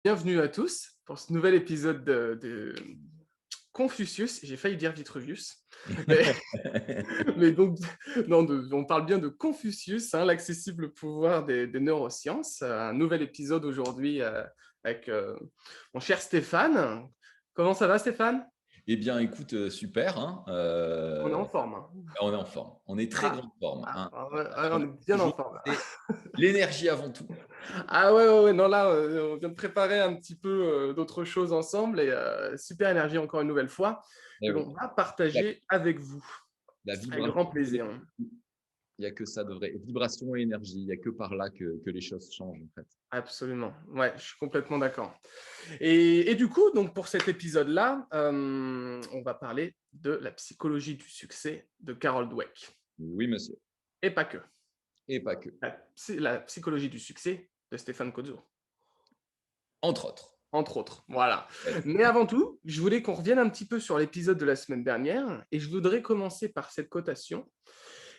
Bienvenue à tous pour ce nouvel épisode de Confucius. J'ai failli dire Vitruvius, mais, mais donc, non, on parle bien de Confucius, hein, l'accessible pouvoir des neurosciences. Un nouvel épisode aujourd'hui avec mon cher Stéphane. Comment ça va, Stéphane? Eh bien, écoute, super, hein, On est en forme, hein. on est en forme. On est très Ah, grande forme, ah, hein. ouais, ouais, on est bien en Toujours, forme. c'est l'énergie avant tout. Ah ouais, ouais, ouais, non, là, on vient de préparer un petit peu d'autres choses ensemble et super énergie encore une nouvelle fois Eh que oui, l'on va la partager avec vous. la Avec grand vibration, plaisir, hein. il y a que ça de vrai. Vibration et énergie, il y a que par là que les choses changent, en fait. Absolument. Ouais, je suis complètement d'accord. Et du coup, donc pour cet épisode-là, on va parler de la psychologie du succès de Carol Dweck. Oui, monsieur, Et pas que. et pas que, La psychologie du succès de Stéphane Kozo, entre autres. entre autres. Voilà. Ouais. Mais avant tout, je voulais qu'on revienne un petit peu sur l'épisode de la semaine dernière. Et je voudrais commencer par cette cotation.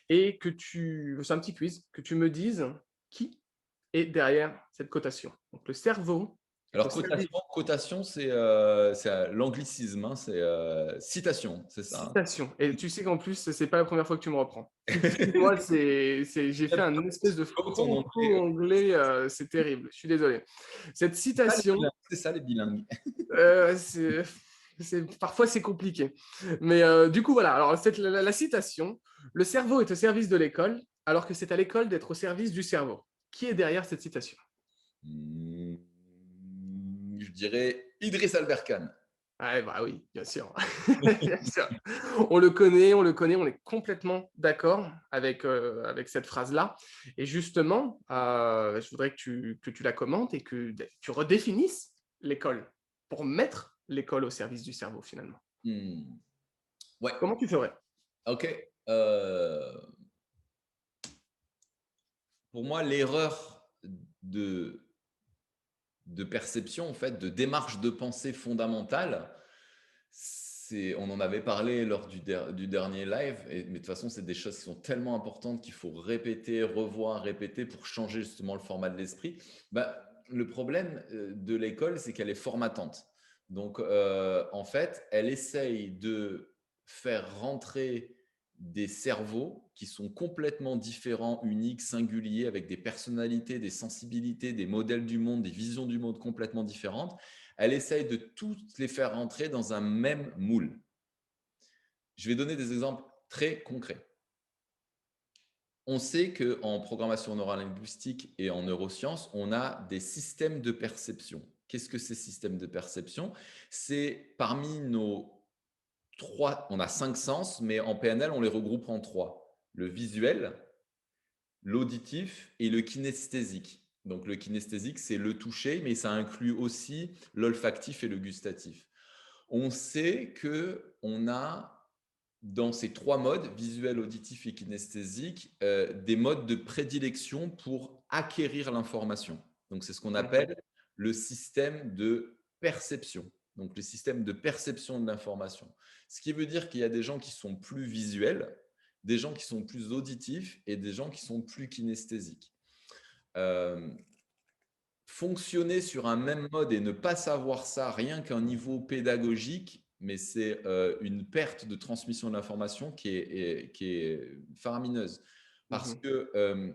Et que tu. C'est un petit quiz, que tu me dises qui est derrière cette cotation. Donc le cerveau est au Alors service. cotation, c'est l'anglicisme, hein, c'est, citation, c'est ça, hein? Citation. Et tu sais qu'en plus, c'est pas la première fois que tu me reprends. Excuse-moi, j'ai fait un espèce de Faute en anglais, franco-anglais, c'est terrible. Je suis désolé. Cette citation, c'est ça les bilingues. euh, c'est, parfois c'est compliqué. Mais du coup, voilà. Alors, la citation, le cerveau est au service de l'école, alors que c'est à l'école d'être au service du cerveau. Qui est derrière cette citation? Mmh, je dirais Idriss Alberkane. Ah, bah oui, bien sûr. Bien sûr. On est complètement d'accord avec cette phrase-là. Et justement, je voudrais que tu la commentes et que tu redéfinisses l'école pour mettre l'école au service du cerveau, finalement. Mmh. Ouais, Comment tu ferais? OK. Pour moi, l'erreur de de perception, en fait, de démarche de pensée fondamentale, on en avait parlé lors du dernier live, mais de toute façon, c'est des choses qui sont tellement importantes qu'il faut répéter, revoir, répéter pour changer justement le format de l'esprit. Bah, le problème de l'école, c'est qu'elle est formatante. Donc, en fait, elle essaye de faire rentrer des cerveaux qui sont complètement différents, uniques, singuliers, avec des personnalités, des sensibilités, des modèles du monde, des visions du monde complètement différentes. Elle essaye de toutes les faire rentrer dans un même moule. Je vais donner des exemples très concrets. On sait qu'en programmation neurolinguistique et en neurosciences, on a des systèmes de perception. Qu'est-ce que ces systèmes de perception? C'est parmi nos trois, on a 5 sens, mais en PNL, on les regroupe en trois. Le visuel, l'auditif et le kinesthésique. Donc le kinesthésique, c'est le toucher, mais ça inclut aussi l'olfactif et le gustatif. On sait que on a dans ces trois modes, visuel, auditif et kinesthésique, des modes de prédilection pour acquérir l'information. Donc c'est ce qu'on Mhm. appelle le système de perception. Donc le système de perception de l'information. Ce qui veut dire qu'il y a des gens qui sont plus visuels, des gens qui sont plus auditifs et des gens qui sont plus kinesthésiques. Euh, Fonctionner sur un même mode et ne pas savoir ça, rien qu'un niveau pédagogique, mais c'est une perte de transmission de l'information qui est faramineuse. Parce Mhm. que,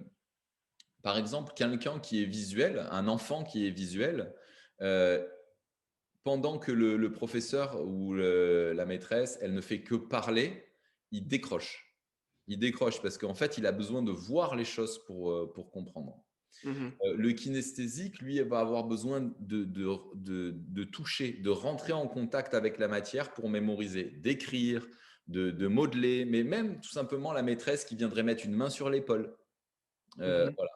par exemple, quelqu'un qui est visuel, un enfant qui est visuel, euh, pendant que le professeur ou la maîtresse, elle ne fait que parler, il décroche. Il décroche parce qu'en fait, il a besoin de voir les choses pour comprendre. Mhm. Le kinesthésique, lui, va avoir besoin de toucher, de rentrer en contact avec la matière pour mémoriser, d'écrire, de modeler, mais même tout simplement la maîtresse qui viendrait mettre une main sur l'épaule. Mhm. Voilà.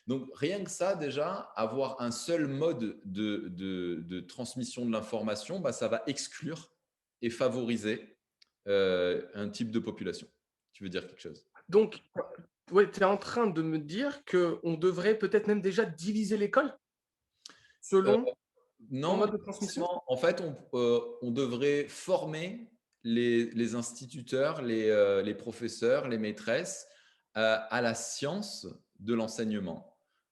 Donc, rien que ça, déjà, avoir un seul mode de transmission de l'information, bah, ça va exclure et favoriser un type de population. Tu veux dire quelque chose? Donc, ouais, tu es en train de me dire qu'on devrait peut-être même déjà diviser l'école Euh, selon son Non, mode pas de transmission? forcément. En fait, on devrait former les instituteurs, les professeurs, les maîtresses à la science de l'enseignement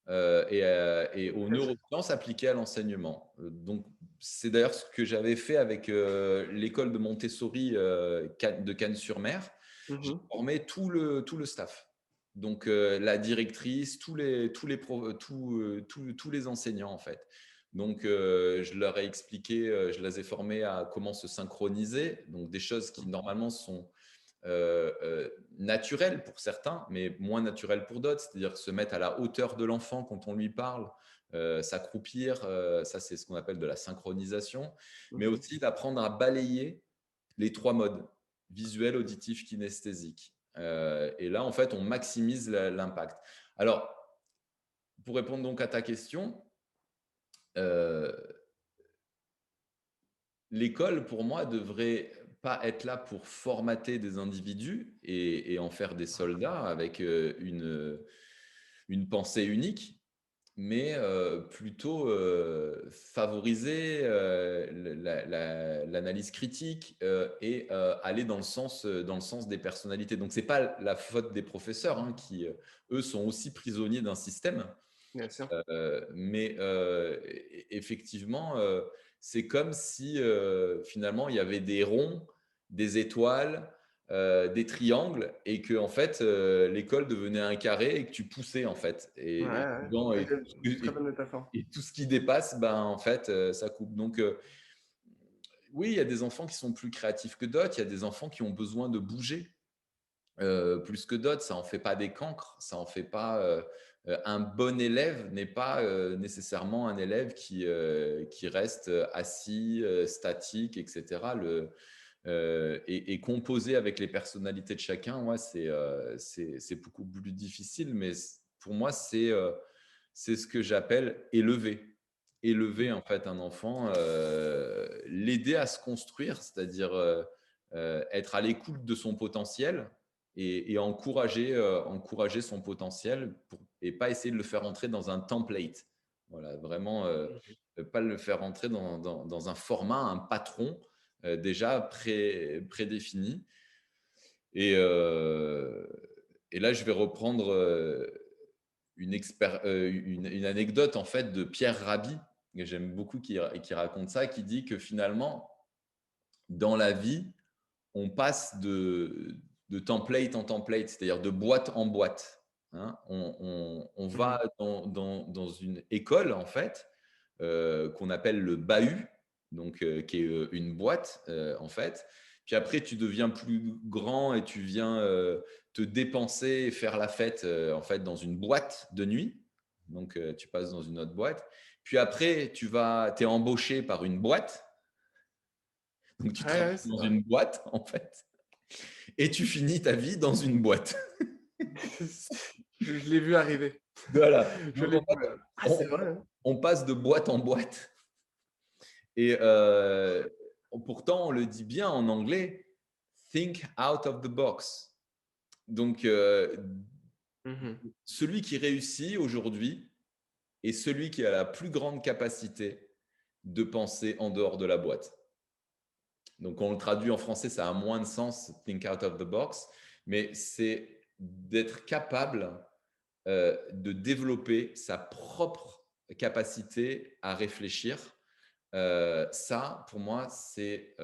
et aux neurosciences appliquées à l'enseignement. Donc, c'est d'ailleurs ce que j'avais fait avec l'école de Montessori de Cannes-sur-Mer. J'ai Mhm. formé tout le staff. Donc, la directrice, tous les enseignants, en fait. Donc, je leur ai expliqué, je les ai formés à comment se synchroniser. Donc, des choses qui, normalement, sont naturelles pour certains, mais moins naturelles pour d'autres. C'est-à-dire se mettre à la hauteur de l'enfant quand on lui parle, s'accroupir. Ça, c'est ce qu'on appelle de la synchronisation. Mais Mhm. aussi d'apprendre à balayer les 3 modes, visuel, auditif, kinesthésique. Et là, en fait, on maximise l'impact. Alors, pour répondre donc à ta question, euh, l'école, pour moi, devrait pas être là pour formater des individus et en faire des soldats avec une pensée unique, mais plutôt favoriser l'analyse critique et aller dans le sens des personnalités. Donc, ce n'est pas la faute des professeurs hein, qui, eux, sont aussi prisonniers d'un système. Bien sûr. Mais effectivement, c'est comme si finalement il y avait des ronds, des étoiles, des triangles et que en fait l'école devenait un carré et que tu poussais en fait. Ouais, Et, ouais. dedans, Ok, très bonne métaphore. et tout ce qui dépasse, ben, en fait, ça coupe. Donc, oui, il y a des enfants qui sont plus créatifs que d'autres. Il y a des enfants qui ont besoin de bouger plus que d'autres. Ça en fait pas des cancres, ça en fait pas. Un bon élève n'est pas nécessairement un élève qui reste assis, statique, etc. Et composer avec les personnalités de chacun, ouais, c'est beaucoup plus difficile, mais pour moi, c'est ce que j'appelle élever. Élever en fait un enfant, l'aider à se construire, c'est-à-dire être à l'écoute de son potentiel et encourager son potentiel et pas essayer de le faire entrer dans un template. Voilà, vraiment, Mhm. pas le faire entrer dans un format, un patron déjà prédéfini. Et, euh, et là, je vais reprendre une anecdote en fait de Pierre Rabhi, que j'aime beaucoup, qui raconte ça, qui dit que finalement, dans la vie, on passe de template en template, c'est-à-dire de boîte en boîte. Hein. On va Mhm. dans une école, en fait, qu'on appelle le bahut, donc, qui est une boîte, en fait. Puis après, tu deviens plus grand et tu viens te dépenser et faire la fête, en fait, dans une boîte de nuit. Donc, tu passes dans une autre boîte. Puis après, tu es embauché par une boîte. Donc, tu Ouais, travailles ouais, c'est dans vrai. une boîte, en fait. Et tu finis ta vie dans une boîte. Je l'ai vu arriver. Voilà. Je Donc l'ai en vu. fait, Ah, c'est on, vrai. Hein. on passe de boîte en boîte. Et pourtant, on le dit bien en anglais, think out of the box. Donc, Mhm. celui qui réussit aujourd'hui est celui qui a la plus grande capacité de penser en dehors de la boîte. Donc, quand on le traduit en français, ça a moins de sens, think out of the box, mais c'est d'être capable de développer sa propre capacité à réfléchir. Ça, pour moi, c'est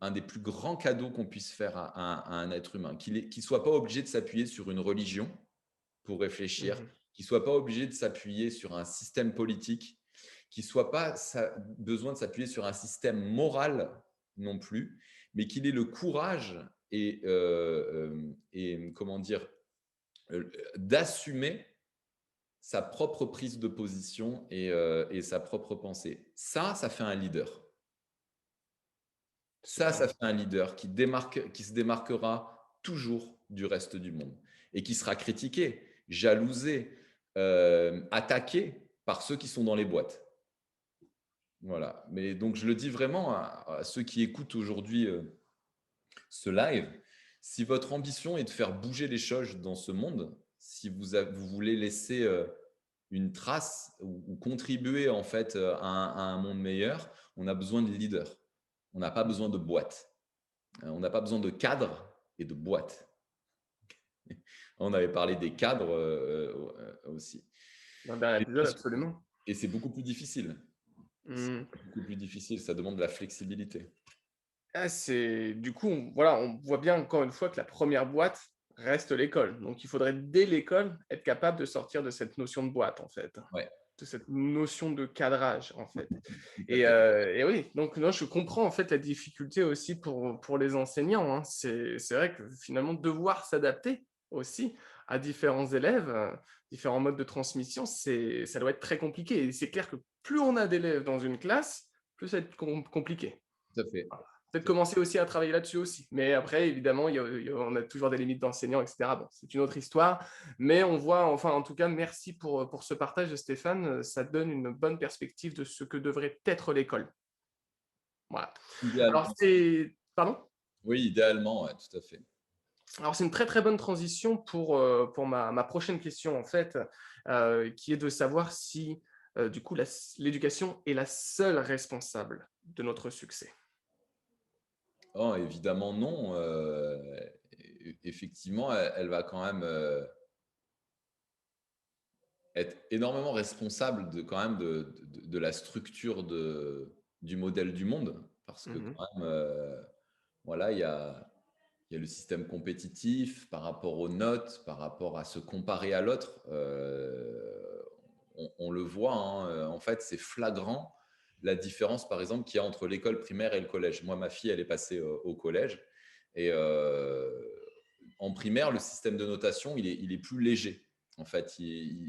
un des plus grands cadeaux qu'on puisse faire à un être humain. Qu'il ne soit pas obligé de s'appuyer sur une religion pour réfléchir, Mhm. qu'il ne soit pas obligé de s'appuyer sur un système politique, qu'il ne soit pas besoin de s'appuyer sur un système moral non plus, mais qu'il ait le courage et comment dire, d'assumer sa propre prise de position et sa propre pensée. Ça fait un leader. Ça Super. fait un leader qui se démarquera toujours du reste du monde et qui sera critiqué, jalousé, attaqué par ceux qui sont dans les boîtes. Voilà. Mais donc, je le dis vraiment à ceux qui écoutent aujourd'hui ce live. Si votre ambition est de faire bouger les choses dans ce monde, si vous voulez laisser une trace ou contribuer en fait à un monde meilleur, on a besoin de leaders. On n'a pas besoin de boîtes. On n'a pas besoin de cadres et de boîtes. On avait parlé des cadres aussi. Dans le dernier Et, épisode, absolument. et c'est beaucoup plus difficile. C'est Mmh. beaucoup plus difficile. Ça demande de la flexibilité. Ah, du coup, voilà, on voit bien encore une fois que la première boîte reste l'école. Donc, il faudrait dès l'école être capable de sortir de cette notion de boîte, en fait, Ouais, de cette notion de cadrage, en fait. tout à Et, fait. oui, donc non, je comprends en fait la difficulté aussi pour les enseignants, hein. C'est vrai que finalement devoir s'adapter aussi à différents élèves, différents modes de transmission, ça doit être très compliqué. Et c'est clair que plus on a d'élèves dans une classe, plus ça va être compliqué. Tout à fait. Voilà. Peut-être commencer aussi à travailler là-dessus aussi. Mais après, évidemment, on a toujours des limites d'enseignants, etc. Bon, c'est une autre histoire. Mais on voit, enfin, en tout cas, merci pour ce partage, Stéphane. Ça donne une bonne perspective de ce que devrait être l'école. Voilà. Alors, Idéalement. Pardon? Oui, idéalement, ouais, tout à fait. Alors, c'est une très, très bonne transition pour ma prochaine question, en fait, qui est de savoir si, du coup, l'éducation est la seule responsable de notre succès. Oh, évidemment, non. Effectivement, elle va quand même être énormément responsable quand même de la structure du modèle du monde. Parce que Mhm. quand même, voilà, il y a le système compétitif par rapport aux notes, par rapport à se comparer à l'autre. On le voit, hein, en fait, c'est flagrant la différence, par exemple, qu'il y a entre l'école primaire et le collège. Moi, ma fille, elle est passée au collège. Et en primaire, le système de notation, il est plus léger. En fait,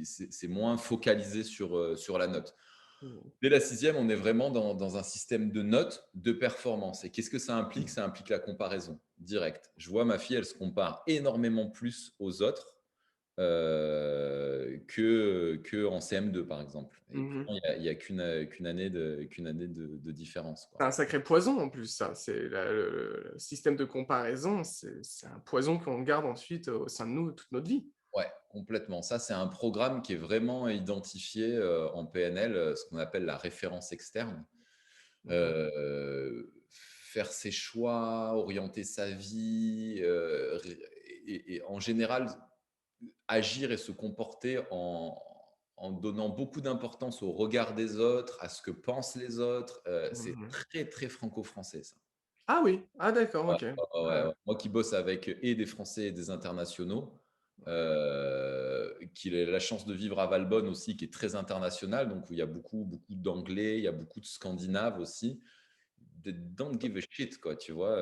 c'est moins focalisé sur la note. Mhm. Dès la sixième, on est vraiment dans un système de notes, de performance. Et qu'est-ce que ça implique? Ça implique la comparaison directe. Je vois ma fille, elle se compare énormément plus aux autres que en CM2, par exemple. Et Mhm. pourtant, il y a qu'une année de différence, C'est quoi. un sacré poison en plus, ça. Le système de comparaison, c'est un poison qu'on garde ensuite au sein de nous toute notre vie. Ouais, complètement. Ça, c'est un programme qui est vraiment identifié en PNL, ce qu'on appelle la référence externe. Mhm. Faire ses choix, orienter sa vie, et en général, agir et se comporter en donnant beaucoup d'importance au regard des autres, à ce que pensent les autres. C'est Mhm. très, très franco-français, ça. Ah oui, ah d'accord, Ouais, ok. ouais, ouais, Ah, ouais. Moi qui bosse avec et des Français et des internationaux, qui a la chance de vivre à Valbonne aussi, qui est très international, donc où il y a beaucoup, beaucoup d'anglais, il y a beaucoup de scandinaves aussi. They don't give a shit, quoi, tu vois.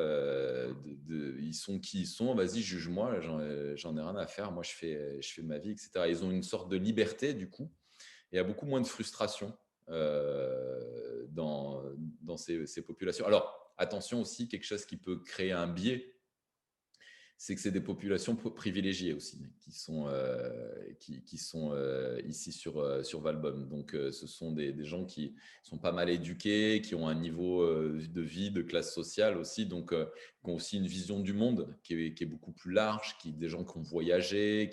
Ils sont qui ils sont, vas-y, juge-moi, j'en ai rien à faire. Moi, je fais ma vie, etc. Ils ont une sorte de liberté, du coup, et il y a beaucoup moins de frustration dans ces populations. Alors, attention aussi, quelque chose qui peut créer un biais, c'est que c'est des populations privilégiées aussi qui sont ici sur Valbonne. Donc, ce sont des gens qui sont pas mal éduqués, qui ont un niveau de vie, de classe sociale aussi, donc qui ont aussi une vision du monde qui est beaucoup plus large, des gens qui ont voyagé,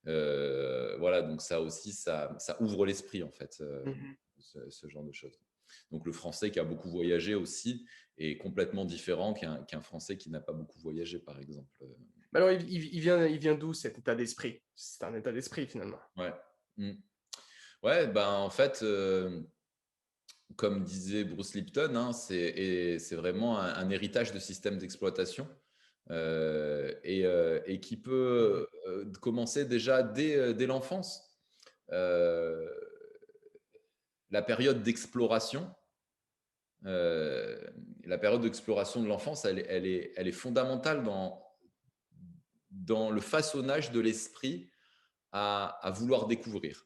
voilà, donc ça aussi, ça ouvre l'esprit en fait, mhm. ce genre de choses. Donc, le français qui a beaucoup voyagé aussi est complètement différent qu'un Français qui n'a pas beaucoup voyagé, par exemple. Mais alors, il vient d'où cet état d'esprit? C'est un état d'esprit finalement. Ouais. Mm. Ouais, ben en fait, comme disait Bruce Lipton, hein, c'est vraiment un héritage de système d'exploitation et qui Mhm. peut commencer déjà dès l'enfance. Euh, la période d'exploration, euh, la période d'exploration de l'enfance, elle est fondamentale dans le façonnage de l'esprit à vouloir découvrir.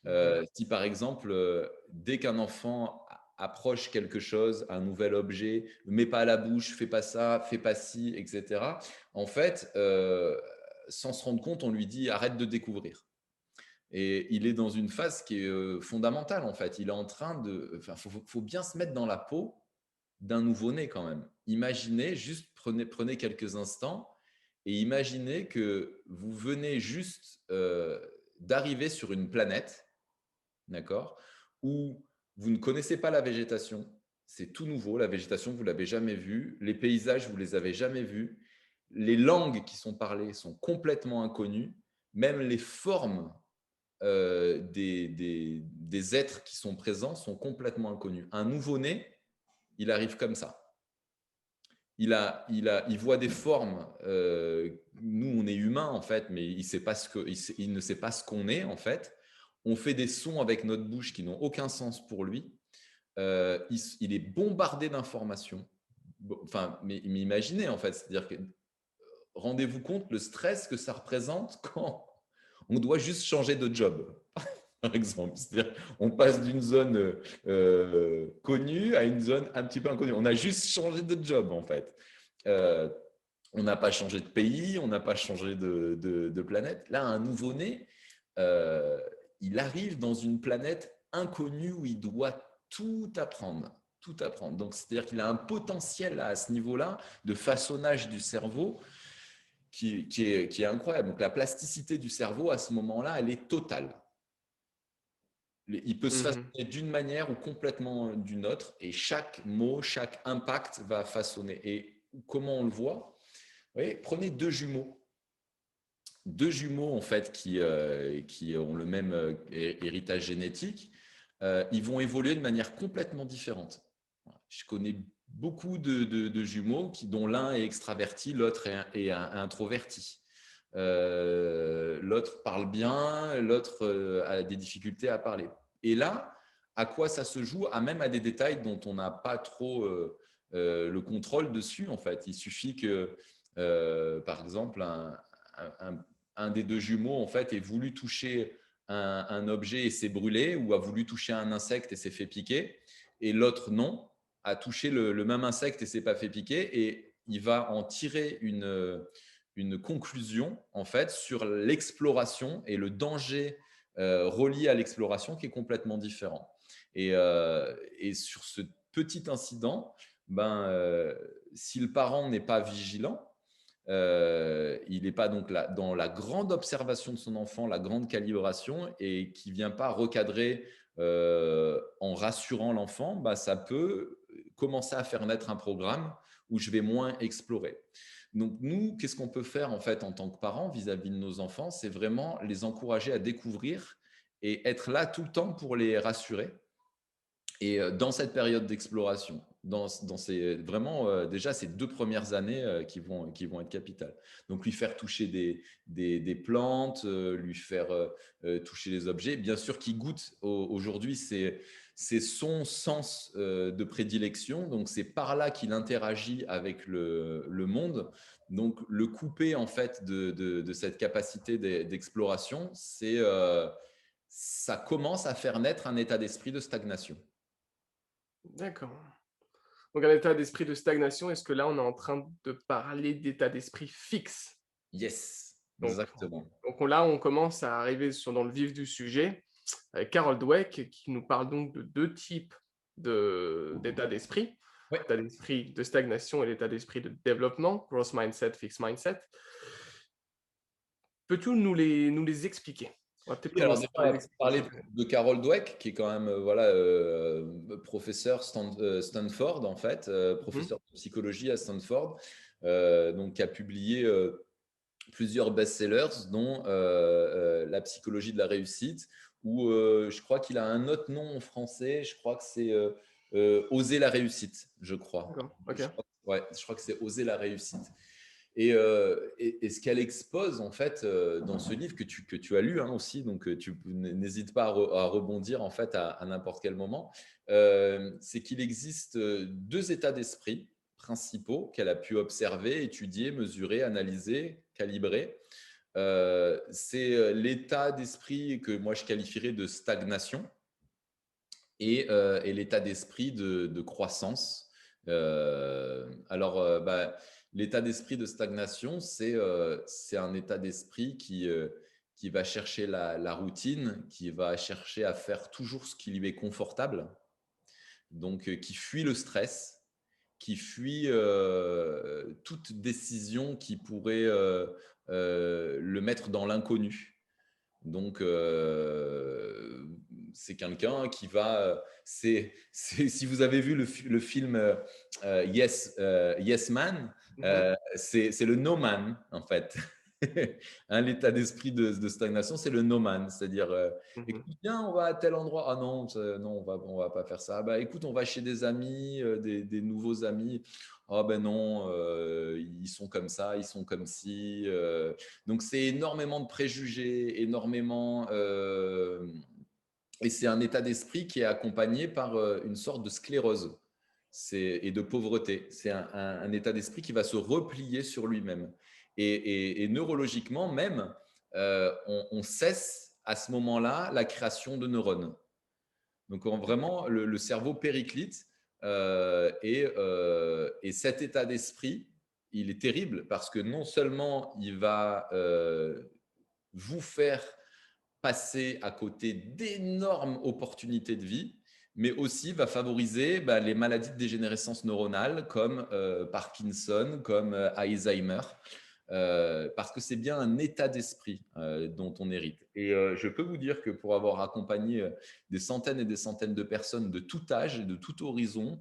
Mhm. Si par exemple, dès qu'un enfant approche quelque chose, un nouvel objet, ne mets pas à la bouche, fais pas ça, fais pas ci, etc. En fait, sans se rendre compte, on lui dit arrête de découvrir. Et il est dans une phase qui est fondamentale en fait. Il est en train de, enfin, faut bien se mettre dans la peau d'un nouveau-né quand même. Imaginez, juste prenez quelques instants et imaginez que vous venez juste d'arriver sur une planète, d'accord, où vous ne connaissez pas la végétation, c'est tout nouveau, la végétation, vous ne l'avez jamais vue, les paysages, vous ne les avez jamais vus, les langues qui sont parlées sont complètement inconnues, même les formes des êtres qui sont présents sont complètement inconnus. Un nouveau-né, il arrive comme ça. Il voit des formes. Nous, on est humains, en fait, mais il ne sait pas ce qu'on est, en fait. On fait des sons avec notre bouche qui n'ont aucun sens pour lui. Il est bombardé d'informations. Enfin, mais imaginez, en fait, c'est-à-dire que rendez-vous compte le stress que ça représente quand on doit juste changer de job, par exemple. C'est-à-dire, on passe d'une zone connue à une zone un petit peu inconnue. On a juste changé de job, en fait. Euh, on n'a pas changé de pays, on n'a pas changé de planète. Là, un nouveau-né, euh, il arrive dans une planète inconnue où il doit tout apprendre. Tout apprendre. Donc, c'est-à-dire qu'il a un potentiel à ce niveau-là de façonnage du cerveau qui est incroyable. Donc, la plasticité du cerveau, à ce moment-là, elle est totale. Il peut se Mhm. façonner d'une manière ou complètement d'une autre, et chaque mot, chaque impact va façonner. Et comment on le voit? Vous voyez, prenez deux jumeaux. Deux jumeaux, en fait, qui ont le même héritage génétique, ils vont évoluer de manière complètement différente. Je connais beaucoup de jumeaux dont l'un est extraverti, l'autre est introverti. L'autre parle bien, l'autre a des difficultés à parler. Et là, à quoi ça se joue? Même à des détails dont on n'a pas trop le contrôle dessus, en fait. Il suffit que, par exemple, un, un des deux jumeaux, en fait, ait voulu toucher un objet et s'est brûlé, ou a voulu toucher un insecte et s'est fait piquer, et l'autre non, a touché le même insecte et s'est pas fait piquer, et il va en tirer une conclusion, en fait, sur l'exploration et le danger relié à l'exploration qui est complètement différent. Et sur ce petit incident, si le parent n'est pas vigilant, il n'est pas donc là, dans la grande observation de son enfant, la grande calibration, et qui ne vient pas recadrer en rassurant l'enfant, ça peut commencer à faire naître un programme où je vais moins explorer. Donc nous, qu'est-ce qu'on peut faire en fait en tant que parents vis-à-vis de nos enfants? C'est vraiment les encourager à découvrir et être là tout le temps pour les rassurer. Et dans cette période d'exploration, vraiment déjà ces 2 premières années qui vont être capitales. Donc lui faire toucher des plantes, lui faire toucher les objets. Bien sûr qu'il goûte aujourd'hui, c'est son sens de prédilection. Donc c'est par là qu'il interagit avec le monde. Donc le couper en fait de cette capacité d'exploration, ça commence à faire naître un état d'esprit de stagnation. D'accord. Donc un état d'esprit de stagnation, est-ce que là, on est en train de parler d'état d'esprit fixe? Yes, Donc exactement. là, on commence à arriver dans le vif du sujet, avec Carol Dweck qui nous parle donc de 2 types d'état d'esprit. Ouais. L'état d'esprit de stagnation et l'état d'esprit de développement, growth mindset, fixed mindset. Peux-tu nous les expliquer? On va peut-être Oui, alors commencer déjà, par on les va expliquer, parler s'il te plaît. de Carol Dweck, qui est quand même voilà, professeur Stanford, en fait, Mmh. professeur de psychologie à Stanford, donc, qui a publié plusieurs best-sellers, dont La psychologie de la réussite, ou je crois qu'il a un autre nom en français, je crois que c'est Oser la réussite, je crois. D'accord, OK. Ouais, je crois que c'est Oser la réussite. Et ce qu'elle expose, en fait, dans ce livre que tu as lu aussi, donc tu n'hésites pas à rebondir, en fait, à n'importe quel moment, c'est qu'il existe 2 états d'esprit principaux qu'elle a pu observer, étudier, mesurer, analyser, calibrer. C'est l'état d'esprit que moi je qualifierais de stagnation, et l'état d'esprit de croissance. L'état d'esprit de stagnation, c'est un état d'esprit qui va chercher la routine, qui va chercher à faire toujours ce qui lui est confortable, donc qui fuit le stress, qui fuit toute décision qui pourrait le mettre dans l'inconnu. Donc, c'est quelqu'un qui va… si vous avez vu le film Yes Man, Mhm. c'est le no man, en fait. Hein, l'état d'esprit de stagnation, c'est le no man. C'est-à-dire, Mhm. écoute, viens, on va à tel endroit. Ah non, non, on va pas faire ça. Bah, écoute, on va chez des amis, des nouveaux amis. Ah ben non, ils sont comme ça, ils sont comme ci. Donc, c'est énormément de préjugés, énormément… et c'est un état d'esprit qui est accompagné par une sorte de sclérose et de pauvreté. C'est un état d'esprit qui va se replier sur lui-même. Et neurologiquement même, on cesse à ce moment-là la création de neurones. Donc vraiment, le cerveau périclite et cet état d'esprit, il est terrible parce que non seulement il va vous faire passer à côté d'énormes opportunités de vie, mais aussi va favoriser les maladies de dégénérescence neuronale comme Parkinson, comme Alzheimer, parce que c'est bien un état d'esprit dont on hérite. Et je peux vous dire que pour avoir accompagné des centaines et des centaines de personnes de tout âge et de tout horizon,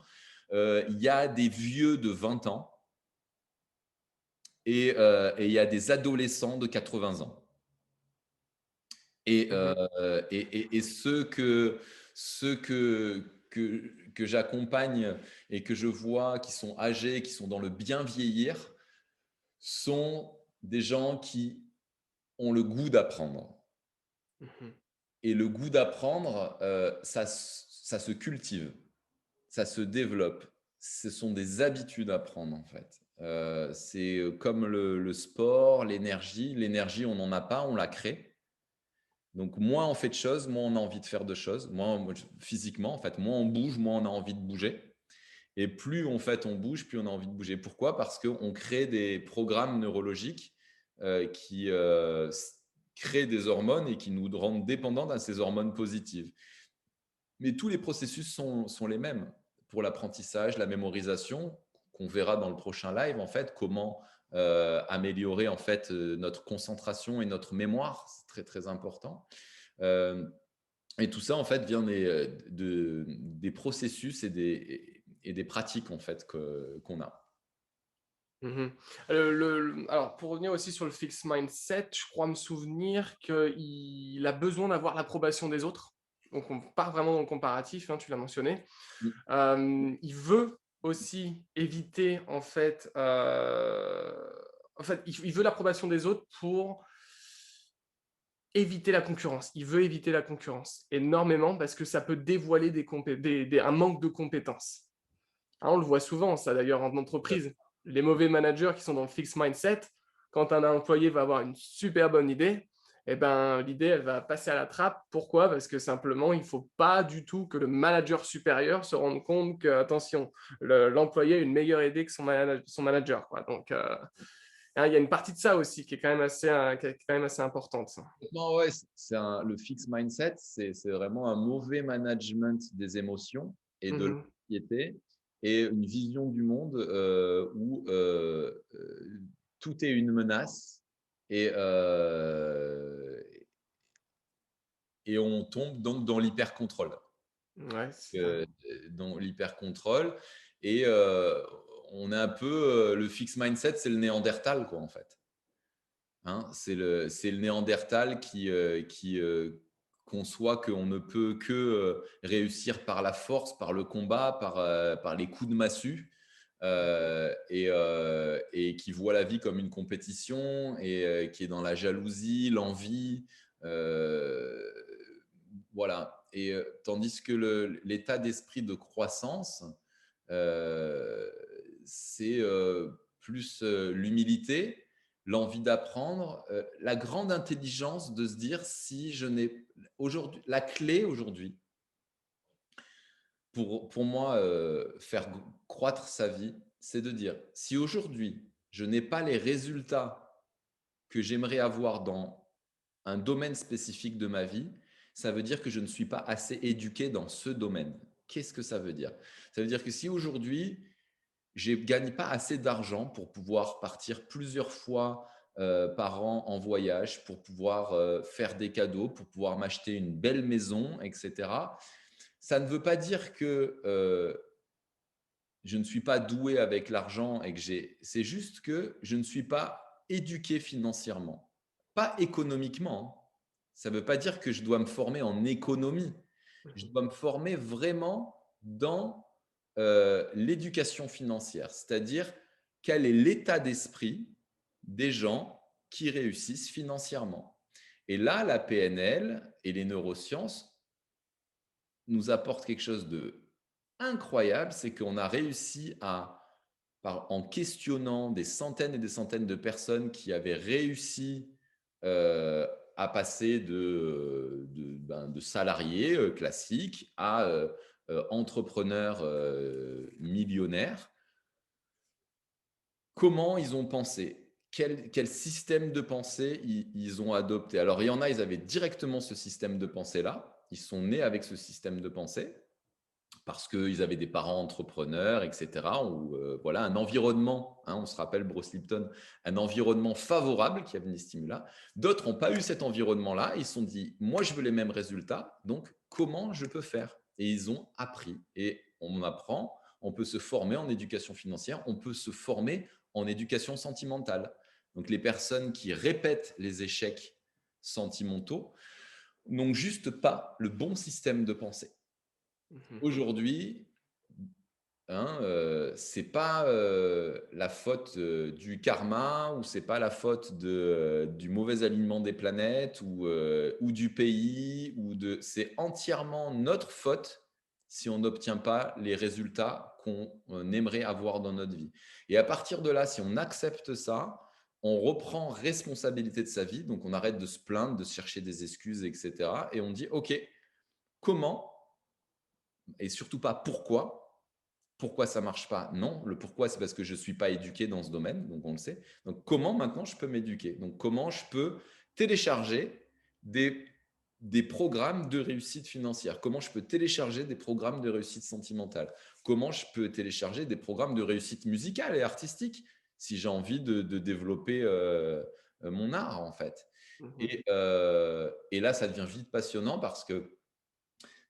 il y a des vieux de 20 ans et il y a des adolescents de 80 ans. Et, Mhm. ceux que j'accompagne et que je vois qui sont âgés, qui sont dans le bien vieillir, sont des gens qui ont le goût d'apprendre. Mhm. Et le goût d'apprendre, ça se cultive, ça se développe. Ce sont des habitudes à prendre en fait. C'est comme le sport, l'énergie. L'énergie, on n'en a pas, on la crée. Donc, moins on fait de choses, moins on a envie de faire de choses. Physiquement, en fait, moins on bouge, moins on a envie de bouger. Et plus en fait on bouge, plus on a envie de bouger. Pourquoi? Parce qu'on crée des programmes neurologiques qui créent des hormones et qui nous rendent dépendants à ces hormones positives. Mais tous les processus sont les mêmes pour l'apprentissage, la mémorisation, qu'on verra dans le prochain live, en fait, comment améliorer en fait notre concentration et notre mémoire, c'est très très important. Euh, et tout ça, en fait, vient des processus et des pratiques, en fait, qu'on a. Mhm. Alors, pour revenir aussi sur le fixed mindset, je crois me souvenir qu'il a besoin d'avoir l'approbation des autres. Donc, on part vraiment dans le comparatif, hein, tu l'as mentionné. Il veut aussi éviter, il veut l'approbation des autres pour éviter la concurrence. Il veut éviter la concurrence énormément parce que ça peut dévoiler un manque de compétences. Hein, on le voit souvent, ça d'ailleurs en entreprise. Les mauvais managers qui sont dans le fixed mindset, quand un employé va avoir une super bonne idée, eh ben, l'idée, elle va passer à la trappe. Pourquoi? Parce que simplement, il ne faut pas du tout que le manager supérieur se rende compte que, attention, l'employé a une meilleure idée que son manager, quoi. Donc, hein, il y a une partie de ça aussi qui est quand même assez importante. Ça. Non, ouais, le fixed mindset, c'est vraiment un mauvais management des émotions et de Mhm. l'anxiété et une vision du monde où tout est une menace et, et on tombe donc dans l'hyper-contrôle. Ouais, c'est ça. Dans l'hyper-contrôle. Et on est un peu… le fixed mindset, c'est le néandertal, quoi, en fait. Hein, c'est le néandertal qui conçoit qu'on ne peut que réussir par la force, par le combat, par les coups de massue, et qui voit la vie comme une compétition et qui est dans la jalousie, l'envie. euh, voilà. Et tandis que l'état d'esprit de croissance, euh, c'est plus l'humilité, l'envie d'apprendre, la grande intelligence de se dire si je n'ai aujourd'hui, la clé aujourd'hui pour moi faire croître sa vie, c'est de dire si aujourd'hui je n'ai pas les résultats que j'aimerais avoir dans un domaine spécifique de ma vie, ça veut dire que je ne suis pas assez éduqué dans ce domaine. Qu'est-ce que ça veut dire? Ça veut dire que si aujourd'hui je ne gagne pas assez d'argent pour pouvoir partir plusieurs fois par an en voyage pour pouvoir faire des cadeaux, pour pouvoir m'acheter une belle maison, etc. Ça ne veut pas dire que je ne suis pas doué avec l'argent et que j'ai. C'est juste que je ne suis pas éduqué financièrement, pas économiquement, hein. Ça ne veut pas dire que je dois me former en économie. Je dois me former vraiment dans l'éducation financière, c'est-à-dire quel est l'état d'esprit des gens qui réussissent financièrement. Et là, la PNL et les neurosciences nous apportent quelque chose de incroyable, c'est qu'on a réussi à, en questionnant des centaines et des centaines de personnes qui avaient réussi à passer de salariés classiques à entrepreneurs millionnaires, comment ils ont pensé, quel système de pensée ils ont adopté. Alors, il y en a, ils avaient directement ce système de pensée-là, ils sont nés avec ce système de pensée parce qu'ils avaient des parents entrepreneurs, etc. Ou voilà, un environnement, hein, on se rappelle Bruce Lipton, un environnement favorable qui a amené ce stimulat. D'autres n'ont pas eu cet environnement-là. Ils se sont dit, moi, je veux les mêmes résultats, donc comment je peux faire? Et ils ont appris. Et on apprend, on peut se former en éducation financière, on peut se former en éducation sentimentale. Donc les personnes qui répètent les échecs sentimentaux n'ont juste pas le bon système de pensée. Aujourd'hui, hein, c'est pas la faute du karma ou c'est pas la faute du mauvais alignement des planètes ou du pays c'est entièrement notre faute si on n'obtient pas les résultats qu'on aimerait avoir dans notre vie. Et à partir de là, si on accepte ça, on reprend responsabilité de sa vie, donc on arrête de se plaindre, de se chercher des excuses, etc. Et on dit, OK, comment et surtout pas pourquoi. Pourquoi ça marche pas? Non, le pourquoi, c'est parce que je ne suis pas éduqué dans ce domaine, donc on le sait. Donc comment maintenant je peux m'éduquer? Donc comment je peux télécharger des, des programmes de réussite financière? Comment je peux télécharger des programmes de réussite sentimentale? Comment je peux télécharger des programmes de réussite musicale et artistique si j'ai envie de développer mon art en fait? Et là, ça devient vite passionnant parce que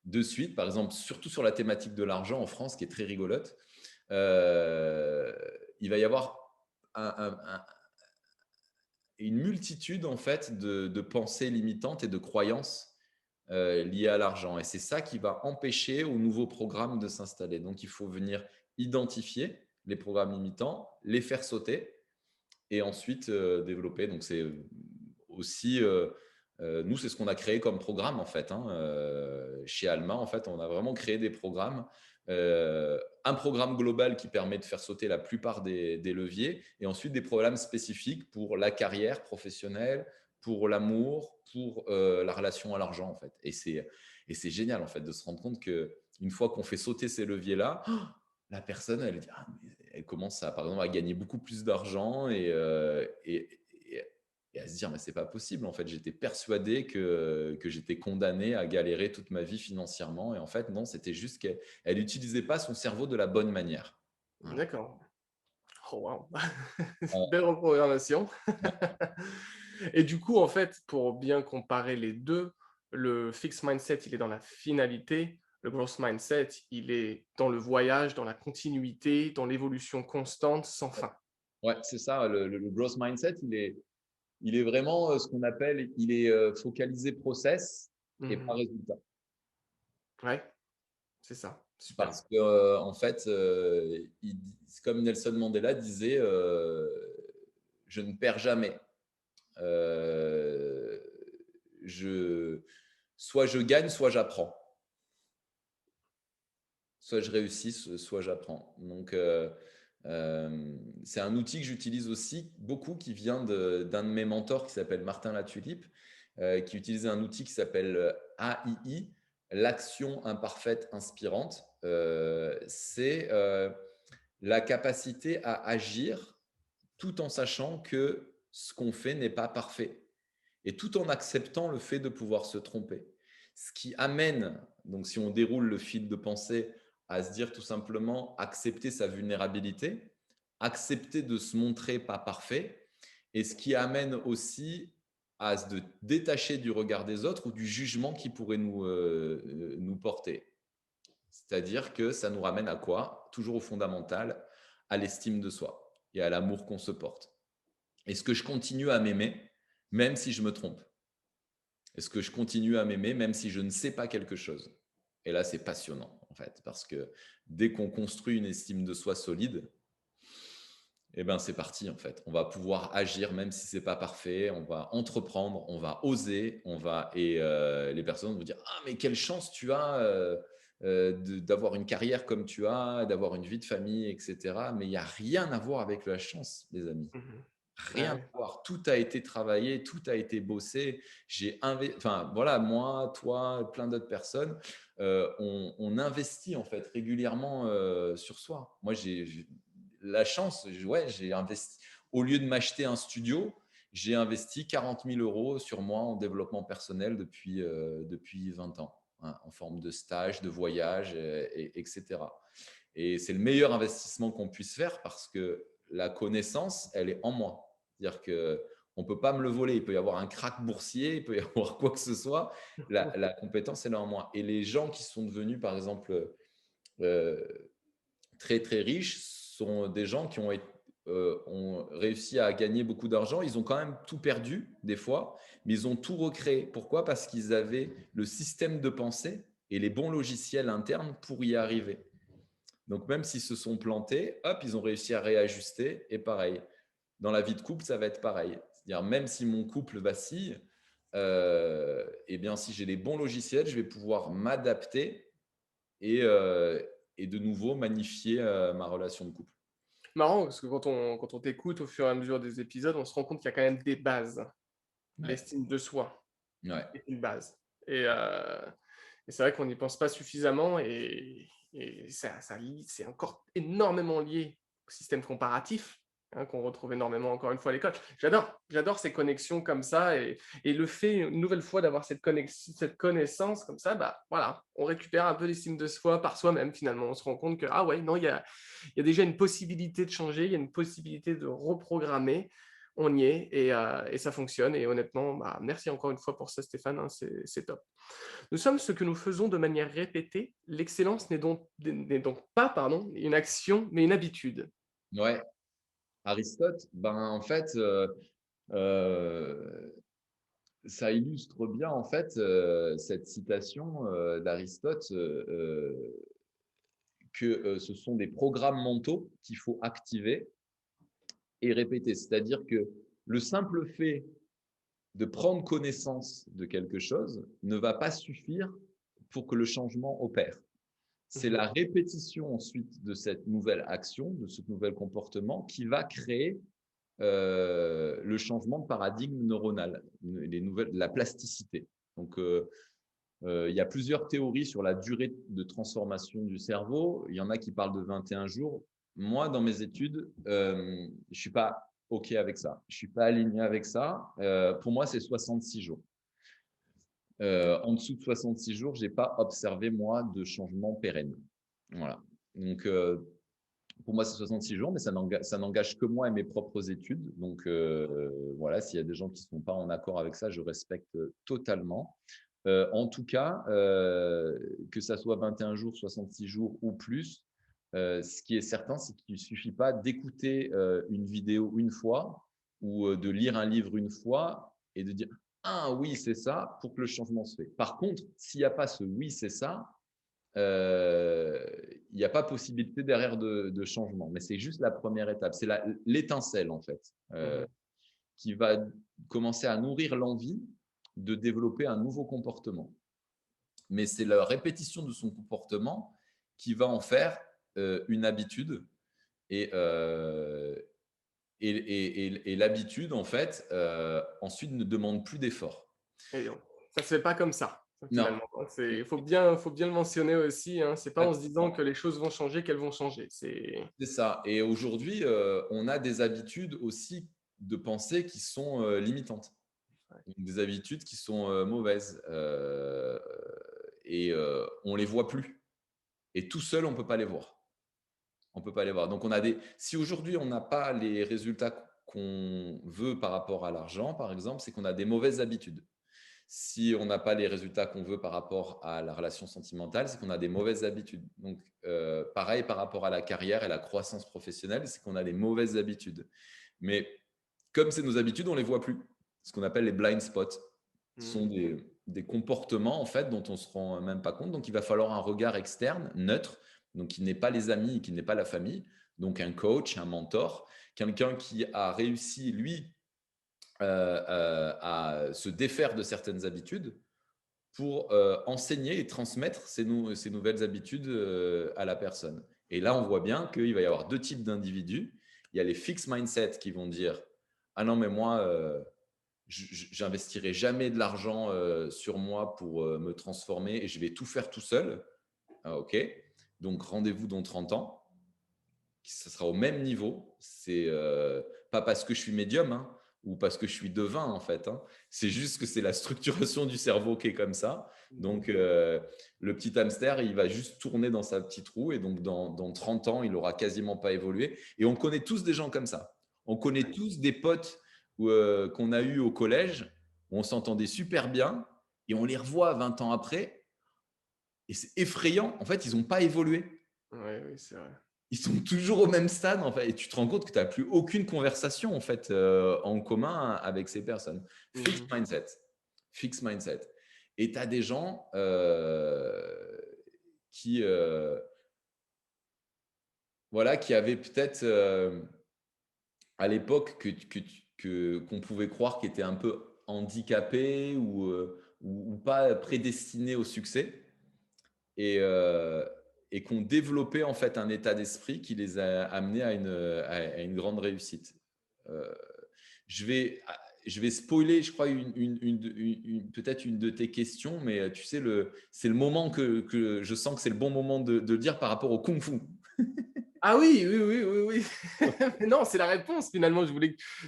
de suite, par exemple, surtout sur la thématique de l'argent en France, qui est très rigolote, euh, il va y avoir un- un- un- une multitude en fait de pensées limitantes et de croyances liées à l'argent. Et c'est ça qui va empêcher aux nouveaux programmes de s'installer. Donc, il faut venir identifier les programmes limitants, les faire sauter et ensuite développer. Donc, c'est aussi, nous, c'est ce qu'on a créé comme programme en fait. Hein. Chez Alma, en fait, on a vraiment créé des programmes. Un programme global qui permet de faire sauter la plupart des leviers et ensuite des programmes spécifiques pour la carrière professionnelle, pour l'amour, pour la relation à l'argent en fait. Et c'est génial en fait de se rendre compte qu'une fois qu'on fait sauter ces leviers-là, la personne, elle dit, ah, mais elle commence à, par exemple, à gagner beaucoup plus d'argent et à se dire, mais c'est pas possible. En fait, j'étais persuadé que j'étais condamné à galérer toute ma vie financièrement. Et en fait, non, c'était juste qu'elle n'utilisait pas son cerveau de la bonne manière. Voilà. D'accord. Oh, wow. Ouais, Belle reprogrammation. ouais. Et du coup, en fait, pour bien comparer les deux, le fixed mindset, il est dans la finalité. Le growth mindset, il est dans le voyage, dans la continuité, dans l'évolution constante, sans fin. Ouais, c'est ça. Le growth mindset, il est vraiment ce qu'on appelle, il est focalisé process et pas Mhm. résultat. Ouais, c'est ça. Super. Parce que, en fait, comme Nelson Mandela disait, je ne perds jamais. Euh, je, soit je gagne, soit j'apprends. Soit je réussis, soit j'apprends. Donc, c'est un outil que j'utilise aussi beaucoup qui vient d'un de mes mentors qui s'appelle Martin Latulipe, qui utilisait un outil qui s'appelle AII, l'action imparfaite inspirante. C'est la capacité à agir tout en sachant que ce qu'on fait n'est pas parfait et tout en acceptant le fait de pouvoir se tromper. Ce qui amène, donc si on déroule le fil de pensée, à se dire tout simplement accepter sa vulnérabilité, accepter de se montrer pas parfait et ce qui amène aussi à se détacher du regard des autres ou du jugement qui pourrait nous porter. C'est-à-dire que ça nous ramène à quoi? Toujours au fondamental, à l'estime de soi et à l'amour qu'on se porte. Est-ce que je continue à m'aimer même si je me trompe? Est-ce que je continue à m'aimer même si je ne sais pas quelque chose? Et là, c'est passionnant, en fait, parce que dès qu'on construit une estime de soi solide, eh ben, c'est parti, en fait. On va pouvoir agir même si c'est pas parfait, on va entreprendre, on va oser, les personnes vont dire: «Ah mais quelle chance tu as, d'avoir une carrière comme tu as, d'avoir une vie de famille et cetera». Mais il y a rien à voir avec la chance, les amis. Mmh. Rien Ouais. à voir. Tout a été travaillé, tout a été bossé. Enfin voilà, moi, toi, plein d'autres personnes, on investit en fait régulièrement, sur soi. Moi, j'ai la chance, ouais, j'ai investi au lieu de m'acheter un studio, j'ai investi 40 000 € sur moi en développement personnel depuis 20 ans, hein, en forme de stage, de voyage etc. Et c'est le meilleur investissement qu'on puisse faire parce que la connaissance, elle est en moi. C'est-à-dire qu'on ne peut pas me le voler. Il peut y avoir un krach boursier, il peut y avoir quoi que ce soit. La compétence, elle est en moi. Et les gens qui sont devenus, par exemple, euh, très, très riches sont des gens qui ont réussi à gagner beaucoup d'argent. Ils ont quand même tout perdu, des fois, mais ils ont tout recréé. Pourquoi? Parce qu'ils avaient le système de pensée et les bons logiciels internes pour y arriver. Donc, même s'ils se sont plantés, hop, ils ont réussi à réajuster. Et pareil, dans la vie de couple, ça va être pareil. C'est-à-dire, même si mon couple vacille, eh bien, si j'ai les bons logiciels, je vais pouvoir m'adapter et, euh, et de nouveau magnifier ma relation de couple. Marrant parce que quand on t'écoute au fur et à mesure des épisodes, on se rend compte qu'il y a quand même des bases. Ouais, L'estime de soi ouais, est une base et c'est vrai qu'on n'y pense pas suffisamment et c'est encore énormément lié au système comparatif, hein, qu'on retrouve énormément encore une fois à l'école. J'adore ces connexions comme ça et le fait une nouvelle fois d'avoir cette connaissance comme ça, bah, voilà, on récupère un peu l'estime de soi par soi-même finalement. On se rend compte que, ah ouais, non, il y a déjà une possibilité de changer, il y a une possibilité de reprogrammer. On y est et ça fonctionne. Et honnêtement, bah, merci encore une fois pour ça, Stéphane, hein, c'est top. Nous sommes ce que nous faisons de manière répétée. L'excellence n'est donc pas une action, mais une habitude. ouais. Aristote, ben, en fait, euh, ça illustre bien en fait cette citation d'Aristote que ce sont des programmes mentaux qu'il faut activer et répéter. C'est-à-dire que le simple fait de prendre connaissance de quelque chose ne va pas suffire pour que le changement opère. C'est Mhm. la répétition ensuite de cette nouvelle action, de ce nouvel comportement qui va créer le changement de paradigme neuronal, la plasticité. Donc, il y a plusieurs théories sur la durée de transformation du cerveau. Il y en a qui parlent de 21 jours. Moi, dans mes études, je ne suis pas OK avec ça. Je ne suis pas aligné avec ça. Pour moi, c'est 66 jours. En dessous de 66 jours, je n'ai pas observé, moi, de changement pérenne. Voilà. Donc, pour moi, c'est 66 jours, mais ça n'engage que moi et mes propres études. Donc, voilà, s'il y a des gens qui ne sont pas en accord avec ça, je respecte totalement. En tout cas, que ça soit 21 jours, 66 jours ou plus, ce qui est certain, c'est qu'il ne suffit pas d'écouter une vidéo une fois ou de lire un livre une fois et de dire ah oui, c'est ça pour que le changement se fait. Par contre, s'il n'y a pas ce oui, c'est ça, il n'y a pas possibilité derrière de changement. Mais c'est juste la première étape. C'est l'étincelle, en fait, Mhm. qui va commencer à nourrir l'envie de développer un nouveau comportement. Mais c'est la répétition de son comportement qui va en faire une habitude. Et, euh, et l'habitude, en fait, ensuite ne demande plus d'effort. Et donc, ça se fait pas comme ça, Non, finalement. Il faut bien le mentionner aussi. Hein. C'est pas en se disant que les choses vont changer qu'elles vont changer. c'est ça. Et aujourd'hui, on a des habitudes aussi de pensée qui sont limitantes. Des habitudes qui sont mauvaises. On ne les voit plus. Et tout seul, on ne peut pas les voir. On peut pas les voir. Donc, si aujourd'hui, on n'a pas les résultats qu'on veut par rapport à l'argent, par exemple, c'est qu'on a des mauvaises habitudes. Si on n'a pas les résultats qu'on veut par rapport à la relation sentimentale, c'est qu'on a des mauvaises habitudes. Donc, pareil par rapport à la carrière et la croissance professionnelle, c'est qu'on a des mauvaises habitudes. Mais comme c'est nos habitudes, on ne les voit plus. Ce qu'on appelle les blind spots. Ce sont Mhm. des comportements en fait dont on ne se rend même pas compte. Donc, il va falloir un regard externe, neutre, donc qui n'est pas les amis, qui n'est pas la famille. Donc, un coach, un mentor, quelqu'un qui a réussi, lui, à se défaire de certaines habitudes pour enseigner et transmettre ces nouvelles habitudes à la personne. Et là, on voit bien qu'il va y avoir deux types d'individus. Il y a les fixed mindset qui vont dire ah non, mais moi, j'investirai jamais de l'argent sur moi pour me transformer et je vais tout faire tout seul. Ah, ok. Donc, rendez-vous dans 30 ans. Ça sera au même niveau. C'est pas parce que je suis médium hein, ou parce que je suis devin en fait. Hein. C'est juste que c'est la structuration du cerveau qui est comme ça. Donc le petit hamster, il va juste tourner dans sa petite roue et donc dans 30 ans, il aura quasiment pas évolué. Et on connaît tous des gens comme ça. On connaît tous des potes qu'on a eu au collège où on s'entendait super bien et on les revoit 20 ans après et c'est effrayant. En fait, ils n'ont pas évolué. Ouais, oui, c'est vrai. Ils sont toujours au même stade en fait, et tu te rends compte que tu n'as plus aucune conversation en fait en commun avec ces personnes. Fixed Mhm. mindset, fixed mindset. Et tu as des gens qui, voilà, qui avaient peut-être à l'époque qu'on pouvait croire qu'ils étaient un peu handicapés ou pas prédestinés au succès. Et qui ont développé en fait un état d'esprit qui les a amenés à une grande réussite. Euh, je, vais, je vais spoiler, je crois, peut-être une de tes questions, mais tu sais, c'est le moment que je sens que c'est le bon moment de le dire par rapport au Kung Fu. Ah oui, oui, oui, oui, oui. Mais non, c'est la réponse finalement.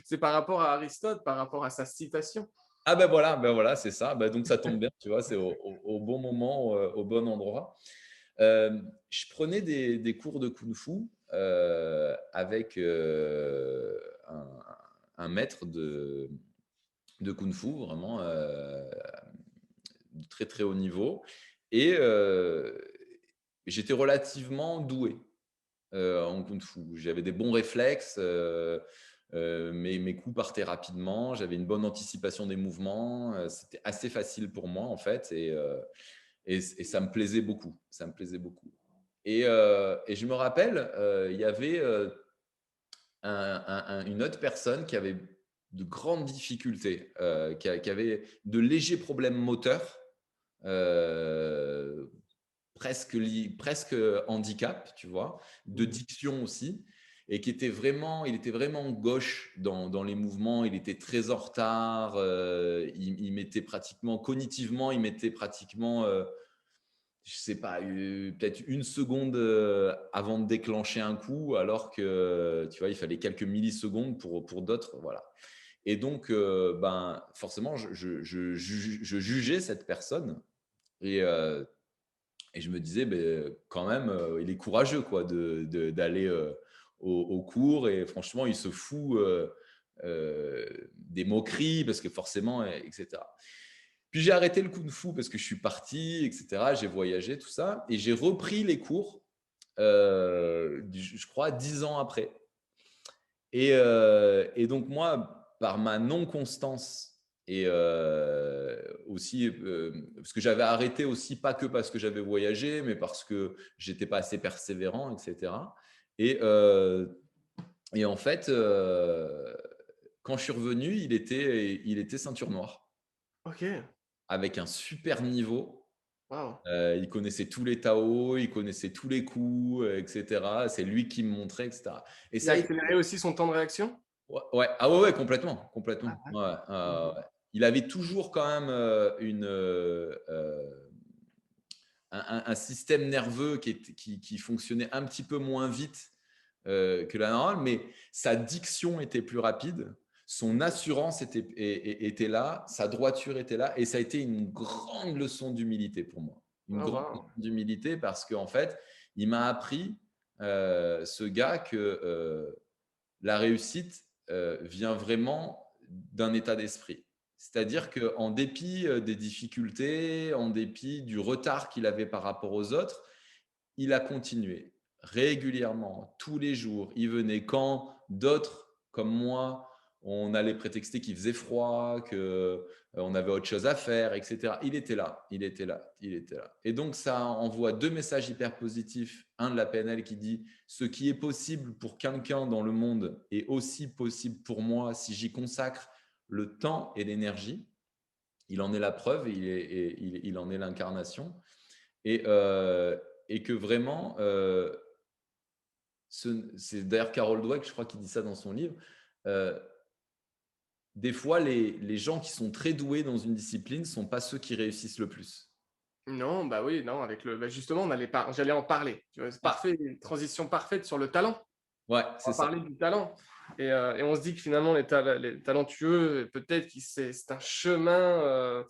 C'est par rapport à Aristote, par rapport à sa citation. Ah ben voilà, c'est ça. Ben, donc ça tombe bien, tu vois, c'est au bon moment, au bon endroit. Je prenais des cours de Kung Fu avec un maître de Kung Fu, vraiment de très très haut niveau. Et j'étais relativement doué en Kung Fu. J'avais des bons réflexes. Mes coups partaient rapidement, j'avais une bonne anticipation des mouvements, c'était assez facile pour moi en fait, et ça me plaisait beaucoup. Ça me plaisait beaucoup. Et je me rappelle, il y avait une autre personne qui avait de grandes difficultés, qui avait de légers problèmes moteurs, euh, presque handicap, tu vois, de Mhm. diction aussi, et il était vraiment gauche dans les mouvements, il était très en retard, il mettait pratiquement, cognitivement, il mettait pratiquement je sais pas, peut-être une seconde avant de déclencher un coup, alors que tu vois, il fallait quelques millisecondes pour d'autres, voilà. Et donc, ben, forcément, je jugeais cette personne et, et je me disais, ben, quand même, il est courageux quoi, d'aller au cours et franchement, il se fout des moqueries parce que forcément, etc. Puis j'ai arrêté le kung fu parce que je suis parti, etc. J'ai voyagé, tout ça. Et j'ai repris les cours, je crois, 10 ans après. Et donc moi, par ma non-constance et aussi, parce que j'avais arrêté aussi, pas que parce que j'avais voyagé, mais parce que j'étais pas assez persévérant, etc. Et, euh, et en fait, quand je suis revenu, il était ceinture noire Ok, avec un super niveau. wow. Il connaissait tous les Tao, il connaissait tous les coups, etc. C'est lui qui me montrait, etc. Et Il a ça a été… accéléré aussi son temps de réaction? Ouais, ouais. Ah ouais, ouais, complètement, complètement. Ah, Ouais, mhm. ouais. Il avait toujours quand même un système nerveux qui fonctionnait un petit peu moins vite que la normale, mais sa diction était plus rapide, son assurance était là, sa droiture était là, et ça a été une grande leçon d'humilité pour moi. Une Ah, grande leçon wow. d'humilité parce qu'en fait, il m'a appris, ce gars, que la réussite, vient vraiment d'un état d'esprit. C'est-à-dire qu'en dépit des difficultés, en dépit du retard qu'il avait par rapport aux autres, il a continué régulièrement, tous les jours. Il venait quand d'autres, comme moi, on allait prétexter qu'il faisait froid, qu'on avait autre chose à faire, etc. Il était là, il était là, il était là. Et donc, ça envoie deux messages hyper positifs. Un de la PNL qui dit « Ce qui est possible pour quelqu'un dans le monde est aussi possible pour moi si j'y consacre le temps et l'énergie. » Il en est la preuve, il en est l'incarnation. Et, et que vraiment, c'est d'ailleurs Carol Dweck, je crois, qui dit ça dans son livre, euh, des fois, les gens qui sont très doués dans une discipline ne sont pas ceux qui réussissent le plus. Non, bah oui, non, avec justement, j'allais en parler. Tu vois, c'est Ah, parfait, une transition parfaite sur le talent. ouais, On c'est va ça. parler du talent. Et on se dit que finalement, les talentueux, peut-être que c'est un chemin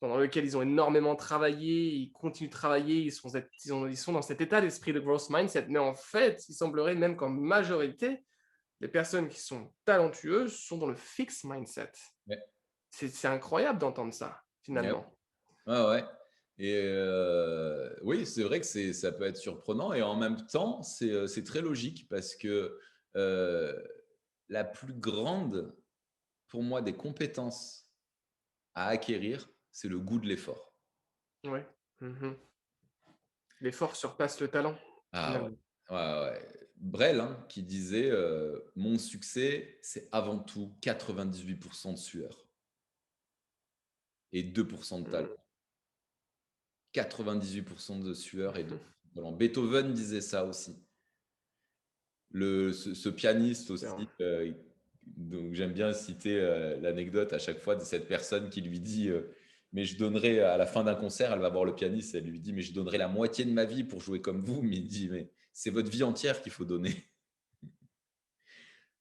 dans lequel ils ont énormément travaillé, ils continuent de travailler, ils sont dans cet état d'esprit de growth mindset. Mais en fait, il semblerait même qu'en majorité, les personnes qui sont talentueuses sont dans le fixed mindset. Ouais. C'est incroyable d'entendre ça, Ouais, finalement. ouais, ouais. Et oui, c'est vrai que ça peut être surprenant et en même temps, c'est très logique parce que euh, la plus grande, pour moi, des compétences à acquérir, c'est le goût de l'effort. Oui. Mhm. L'effort surpasse le talent, Ah ouais. finalement. Ouais, ouais. Brel, hein, qui disait mon succès, c'est avant tout 98% de sueur et 2% de talent. Mhm. 98% de sueur et 2% de talent. Beethoven disait ça aussi. Ce pianiste aussi, donc j'aime bien citer l'anecdote à chaque fois de cette personne qui lui dit mais je donnerai à la fin d'un concert, elle va voir le pianiste, elle lui dit mais je donnerai la moitié de ma vie pour jouer comme vous, mais il dit mais c'est votre vie entière qu'il faut donner.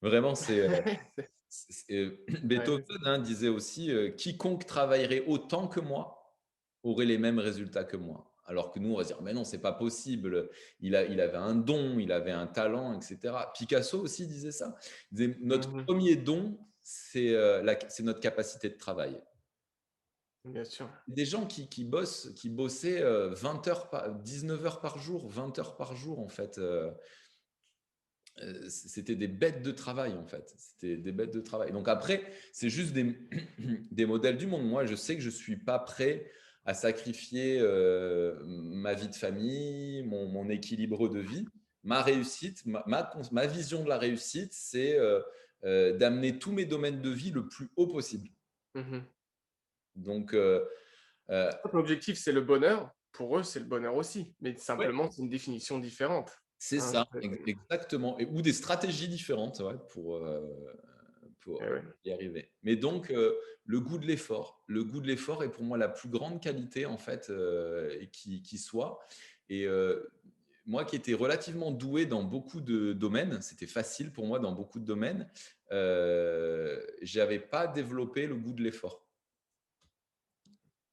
Vraiment, Beethoven, Ouais, hein, disait aussi quiconque travaillerait autant que moi aurait les mêmes résultats que moi. Alors que nous, on va se dire, mais non, c'est pas possible. Il avait un don, il avait un talent, etc. Picasso aussi disait ça. Il disait, notre mhm. premier don, c'est notre capacité de travail. Bien sûr. Des gens qui bossaient 20 heures, 19 heures par jour, 20 heures par jour, en fait. C'était des bêtes de travail en fait. C'était des bêtes de travail. Donc après, c'est juste des modèles du monde. Moi, je sais que je ne suis pas prêt à sacrifier ma vie de famille, mon équilibre de vie. Ma réussite, ma vision de la réussite, c'est d'amener tous mes domaines de vie le plus haut possible. Mhm. Donc, L'objectif, c'est le bonheur. Pour eux, c'est le bonheur aussi. Mais ouais, simplement, c'est une définition différente. c'est Hein, ça, exactement. Ou des stratégies différentes ouais, pour ouais. y arriver. Mais donc, le goût de l'effort. Le goût de l'effort est pour moi la plus grande qualité, en fait, qui soit. Et moi qui étais relativement doué dans beaucoup de domaines, c'était facile pour moi dans beaucoup de domaines, je n'avais pas développé le goût de l'effort.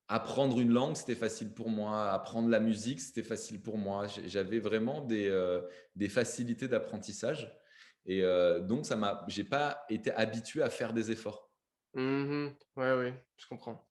Apprendre une langue, c'était facile pour moi. Apprendre la musique, c'était facile pour moi. J'avais vraiment des facilités d'apprentissage. Et donc, j'ai pas été habitué à faire des efforts. Mhm. Ouais, ouais, je comprends.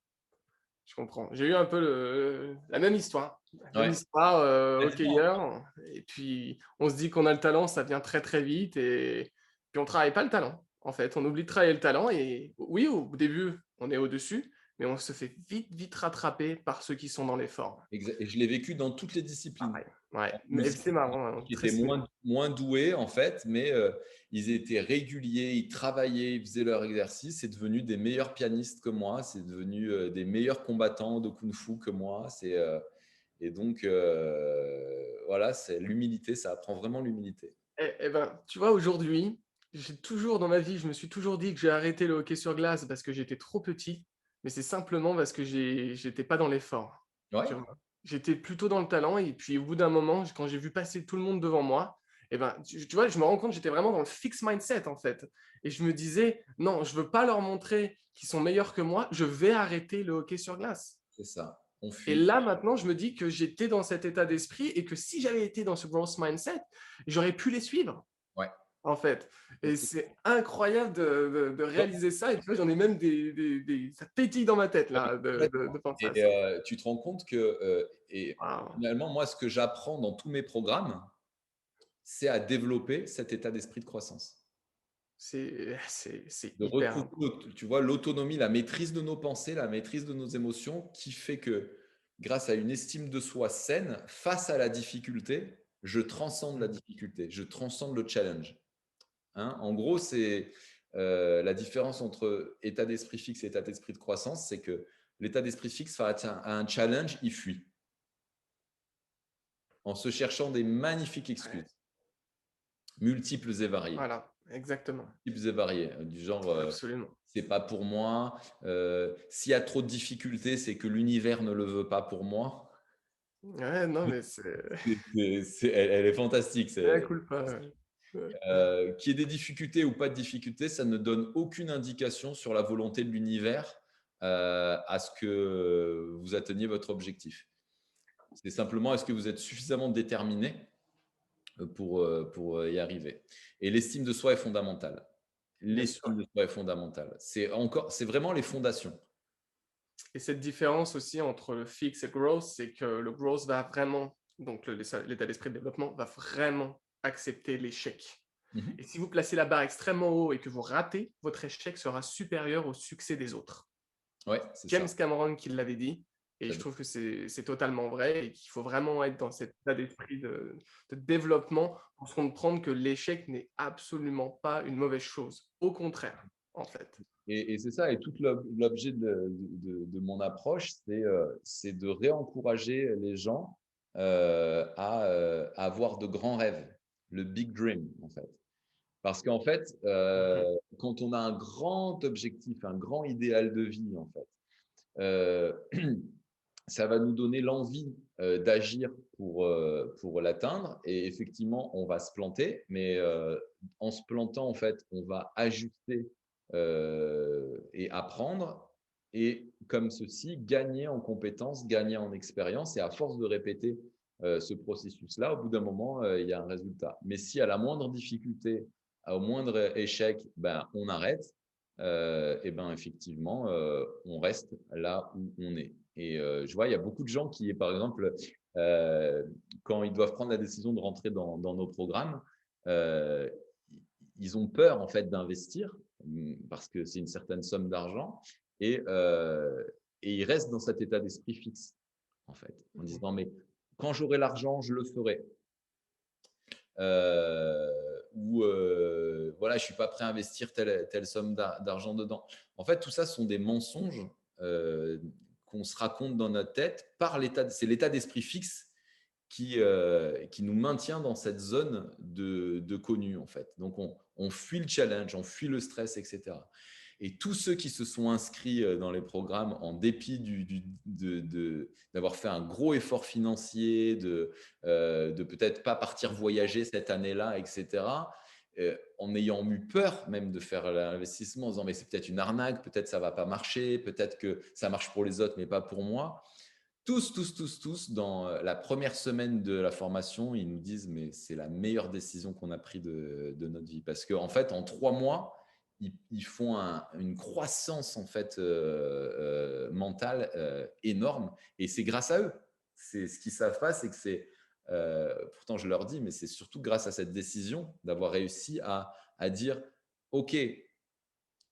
Je comprends. J'ai eu un peu la même histoire. La même Ouais. histoire, hockeyeur. Et puis, on se dit qu'on a le talent, ça vient très, très vite. Et puis, on ne travaille pas le talent. En fait, on oublie de travailler le talent. Et oui, au début, on est au-dessus, mais on se fait vite, vite rattraper par ceux qui sont dans l'effort. Et je l'ai vécu dans toutes les disciplines. Pareil. Ouais, En mais musique, c'est marrant, hein, qui très étaient similaire. moins doués, en fait, mais ils étaient réguliers, ils travaillaient, ils faisaient leur exercice. C'est devenu des meilleurs pianistes que moi. C'est devenu des meilleurs combattants de kung-fu que moi. Et donc, voilà, c'est l'humilité. Ça apprend vraiment l'humilité. Eh ben, tu vois, aujourd'hui, j'ai toujours dans ma vie, je me suis toujours dit que j'ai arrêté le hockey sur glace parce que j'étais trop petit, mais c'est simplement parce que j'étais pas dans l'effort. Ouais, Tu vois. J'étais plutôt dans le talent et puis au bout d'un moment, quand j'ai vu passer tout le monde devant moi, eh ben, tu vois, je me rends compte que j'étais vraiment dans le fixed mindset en fait. Et je me disais, non, je veux pas leur montrer qu'ils sont meilleurs que moi, je vais arrêter le hockey sur glace. c'est ça. On Et fuit. là, maintenant, je me dis que j'étais dans cet état d'esprit et que si j'avais été dans ce growth mindset, j'aurais pu les suivre. Ouais. en fait. Et c'est incroyable de réaliser ça. Et tu vois, j'en ai même ça pétille dans ma tête là de penser à Et ça. tu te rends compte que et Waouh. finalement, moi, ce que j'apprends dans tous mes programmes, c'est à développer cet état d'esprit de croissance. C'est De hyper retrouver, important. tu vois, l'autonomie, la maîtrise de nos pensées, la maîtrise de nos émotions, qui fait que grâce à une estime de soi saine, face à la difficulté, je transcende la Mmh. difficulté, je transcende le challenge. Hein, en gros, c'est la différence entre état d'esprit fixe et état d'esprit de croissance, c'est que l'état d'esprit fixe face à un challenge, il fuit en se cherchant des magnifiques Ouais, excuses, multiples et variées. voilà, exactement. Multiples et variées, du genre Absolument. c'est pas pour moi, s'il y a trop de difficultés, c'est que l'univers ne le veut pas pour moi. Ouais, non, mais c'est Elle est fantastique. mea culpa, ouais. Ouais. Qu'il y ait des difficultés ou pas de difficultés, ça ne donne aucune indication sur la volonté de l'univers à ce que vous atteigniez votre objectif. C'est simplement est-ce que vous êtes suffisamment déterminé pour y arriver. Et l'estime de soi est fondamentale. Bien sûr. L'estime de soi est fondamentale. C'est vraiment les fondations. Et cette différence aussi entre le fixe et le growth, c'est que le growth va vraiment, donc l'état d'esprit de développement va vraiment accepter l'échec. Mhm. Et si vous placez la barre extrêmement haut et que vous ratez, votre échec sera supérieur au succès des autres. Ouais, c'est James ça. Cameron qui l'avait dit, et je trouve que c'est totalement vrai et qu'il faut vraiment être dans cet état d'esprit de développement pour se comprendre que l'échec n'est absolument pas une mauvaise chose. Au contraire, en fait. Et c'est ça, et tout l'objet de mon approche, c'est de réencourager les gens à avoir de grands rêves, le big dream, en fait. Parce qu'en fait, Mhm. quand on a un grand objectif, un grand idéal de vie, en fait, euh, ça va nous donner l'envie d'agir pour l'atteindre. Et effectivement, on va se planter, mais en se plantant, en fait, on va ajuster et apprendre. Et comme ceci, gagner en compétences, gagner en expérience. Et à force de répéter ce processus-là, au bout d'un moment, il y a un résultat. Mais si à la moindre difficulté, au moindre échec, ben, on arrête, et ben effectivement, on reste là où on est. Et je vois, il y a beaucoup de gens qui, par exemple, euh, quand ils doivent prendre la décision de rentrer dans nos programmes, euh, ils ont peur en fait d'investir parce que c'est une certaine somme d'argent et ils restent dans cet état d'esprit fixe en fait, en Mhm. disant mais quand j'aurai l'argent, je le ferai. Euh, ou voilà, je suis pas prêt à investir telle somme d'argent dedans. En fait, tout ça sont des mensonges euh, qu'on se raconte dans notre tête par c'est l'état d'esprit fixe qui nous maintient dans cette zone de connu en fait. Donc on fuit le challenge, on fuit le stress, etc. Et tous ceux qui se sont inscrits dans les programmes en dépit d'avoir fait un gros effort financier, de peut-être pas partir voyager cette année-là, etc., en ayant eu peur même de faire l'investissement, en disant mais c'est peut-être une arnaque, peut-être ça va pas marcher, peut-être que ça marche pour les autres mais pas pour moi. Tous, dans la première semaine de la formation, ils nous disent mais c'est la meilleure décision qu'on a prise de notre vie. Parce qu'en fait, en 3 mois, ils font une croissance en fait mentale énorme. Et c'est grâce à eux. C'est ce qu'ils savent pas, c'est que pourtant je leur dis, mais c'est surtout grâce à cette décision d'avoir réussi à dire, OK,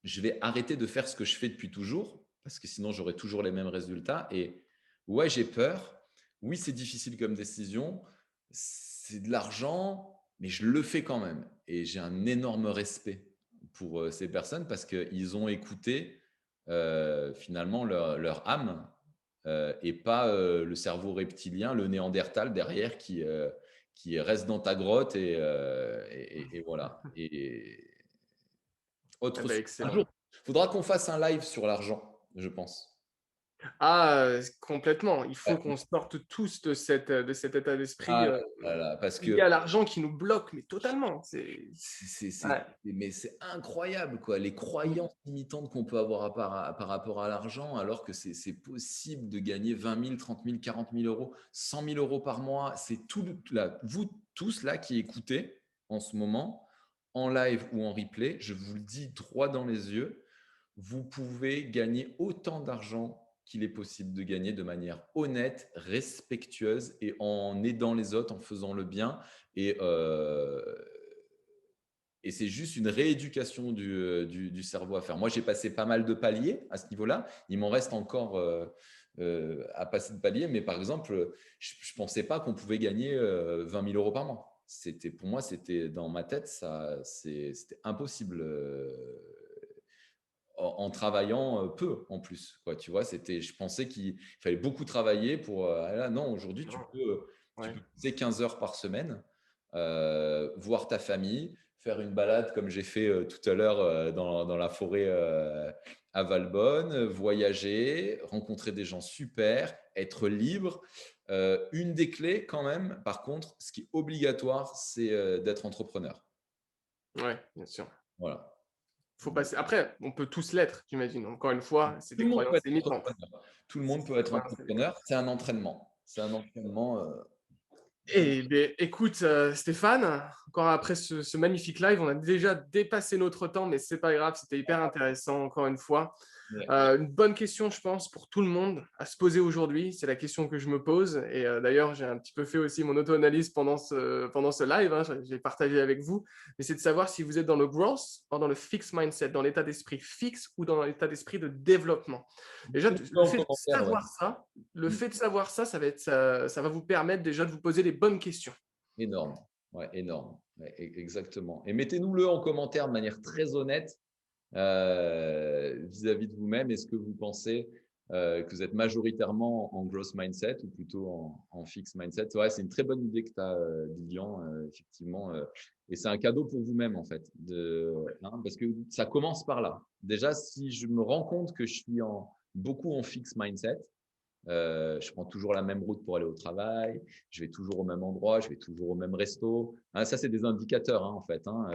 je vais arrêter de faire ce que je fais depuis toujours, parce que sinon j'aurai toujours les mêmes résultats. Et ouais, j'ai peur. Oui, c'est difficile comme décision. C'est de l'argent, mais je le fais quand même. Et j'ai un énorme respect pour ces personnes parce qu'ils ont écouté finalement leur âme et pas le cerveau reptilien, le néandertal derrière qui reste dans ta grotte et voilà. Et Eh autre ben, sujet. Un excellent. jour, il faudra qu'on fasse un live sur l'argent, je pense. Ah, complètement. Il faut Ouais. qu'on sorte tous de cet état d'esprit Ah là là, parce lié que à l'argent qui nous bloque, mais totalement. Ouais. mais c'est incroyable, quoi, les Mm. croyances limitantes qu'on peut avoir par rapport à l'argent, alors que c'est possible de gagner 20 000, 30 000, 40 000 euros, 100 000 euros par mois. C'est tout, là, vous tous là qui écoutez en ce moment, en live ou en replay, je vous le dis droit dans les yeux, vous pouvez gagner autant d'argent qu'il est possible de gagner de manière honnête, respectueuse et en aidant les autres, en faisant le bien. Et, euh, et c'est juste une rééducation du cerveau à faire. Moi, j'ai passé pas mal de paliers à ce niveau-là. Il m'en reste encore à passer de paliers. Mais par exemple, je ne pensais pas qu'on pouvait gagner 20 000 euros par mois. Pour moi, c'était dans ma tête, c'était impossible en travaillant peu en plus. Quoi, tu vois, je pensais qu'il fallait beaucoup travailler pour. Là, non, aujourd'hui, tu Ouais. peux passer 15 heures par semaine, voir ta famille, faire une balade comme j'ai fait tout à l'heure dans la forêt à Valbonne, voyager, rencontrer des gens super, être libre. Une des clés, quand même, par contre, ce qui est obligatoire, c'est d'être entrepreneur. Ouais, bien sûr. Voilà. Faut passer. Après, on peut tous l'être, j'imagine. Encore une fois, c'est Tout des le monde peut croyances être limitantes. entrepreneur. Tout le C'est monde peut des être croyances limitantes. entrepreneur. C'est un entraînement. C'est un entraînement. Eh bien, écoute, Stéphane, encore après ce magnifique live, on a déjà dépassé notre temps, mais c'est pas grave, c'était hyper intéressant, encore une fois. Mais Une bonne question, je pense, pour tout le monde à se poser aujourd'hui. C'est la question que je me pose. Et d'ailleurs, j'ai un petit peu fait aussi mon auto-analyse pendant ce live. Hein, j'ai partagé avec vous. Mais c'est de savoir si vous êtes dans le growth ou dans le fixed mindset, dans l'état d'esprit fixe ou dans l'état d'esprit de développement. Déjà, dites-le le en fait de commentaire. Ouais. savoir ça, Mm. ça va vous permettre déjà de vous poser les bonnes questions. Énorme. Ouais, énorme. Ouais, exactement. Et mettez-nous-le en commentaire de manière très honnête vis-à-vis de vous-même. Est-ce que vous pensez que vous êtes majoritairement en growth mindset ou plutôt en fixed mindset? Ouais, c'est une très bonne idée que tu as, Lilian, effectivement. Et c'est un cadeau pour vous-même, en fait, parce que ça commence par là. Déjà, si je me rends compte que je suis beaucoup en fixed mindset, je prends toujours la même route pour aller au travail, je vais toujours au même endroit, je vais toujours au même resto. Hein, ça, c'est des indicateurs, hein, en fait. Hein.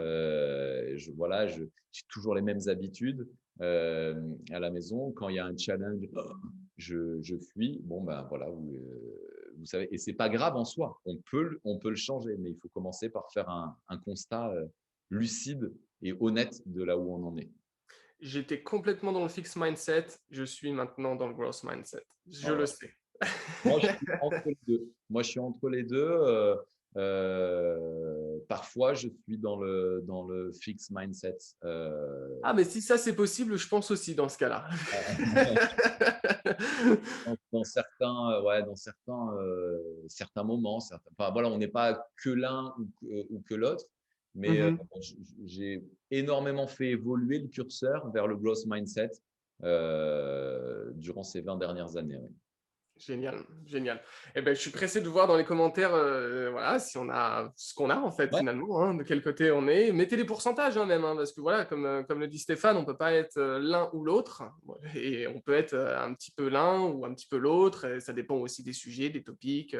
Voilà, j'ai toujours les mêmes habitudes à la maison. Quand il y a un challenge, je fuis. Bon, ben voilà, vous savez. Et c'est pas grave en soi. On peut le changer, mais il faut commencer par faire un constat lucide et honnête de là où on en est. J'étais complètement dans le fixed mindset. Je suis maintenant dans le growth mindset. Je le Voilà. sais. Moi, je suis entre les deux. Moi, je suis entre les deux. Parfois, je suis dans le fixed mindset. Ah, mais si ça c'est possible, je pense aussi dans ce cas-là. Dans certains moments. Enfin, voilà, on n'est pas que l'un ou que l'autre, mais Mhm. j'ai énormément fait évoluer le curseur vers le growth mindset durant ces 20 dernières années. Ouais. Génial, génial. Eh ben, je suis pressé de voir dans les commentaires voilà, si on a ce qu'on a en fait Ouais, finalement, hein, de quel côté on est. Mettez les pourcentages hein, même, hein, parce que voilà, comme le dit Stéphane, on ne peut pas être l'un ou l'autre. Et on peut être un petit peu l'un ou un petit peu l'autre. Et ça dépend aussi des sujets, des topics,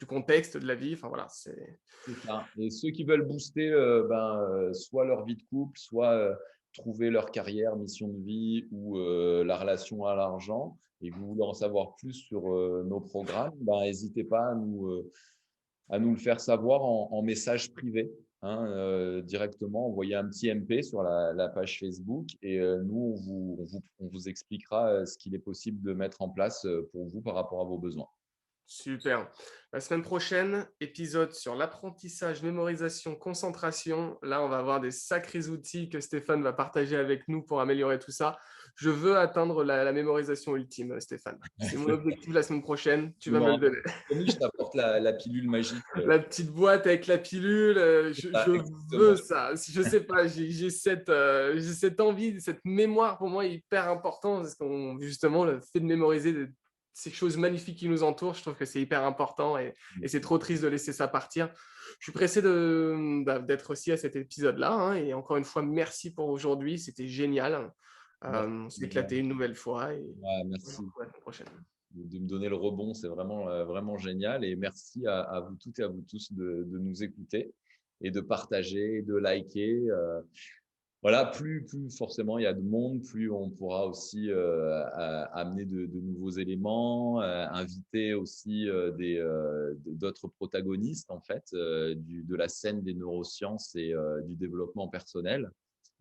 du contexte de la vie. Enfin voilà, c'est… c'est ça. Et ceux qui veulent booster soit leur vie de couple, soit trouver leur carrière, mission de vie ou la relation à l'argent, et que vous voulez en savoir plus sur nos programmes, ben, n'hésitez pas à nous le faire savoir en message privé. Hein, directement, envoyez un petit MP sur la page Facebook et nous, on vous expliquera ce qu'il est possible de mettre en place pour vous par rapport à vos besoins. Super. La semaine prochaine, épisode sur l'apprentissage, mémorisation, concentration. Là, on va avoir des sacrés outils que Stéphane va partager avec nous pour améliorer tout ça. Je veux atteindre la mémorisation ultime, Stéphane. C'est mon objectif la semaine prochaine. Tu Tu vas me m'auras le donner. promis, je t'apporte la pilule magique. La petite boîte avec la pilule, C'est je ça, veux exactement. ça. Je sais pas, j'ai cette envie, cette mémoire pour moi est hyper important parce qu'on justement le fait de mémoriser ces choses magnifiques qui nous entourent, je trouve que c'est hyper important et c'est trop triste de laisser ça partir. Je suis pressé d'être aussi à cet épisode-là hein, et encore une fois merci pour aujourd'hui, c'était génial. Merci, On s'est éclaté Lilian. une nouvelle fois et Ouais, on se merci retrouve la semaine prochaine. de me donner le rebond. C'est vraiment, vraiment génial. Et merci à vous toutes et à vous tous de nous écouter et de partager, de liker. voilà, plus forcément il y a de monde, plus on pourra aussi amener de nouveaux éléments, inviter aussi d'autres protagonistes en fait de la scène des neurosciences et du développement personnel.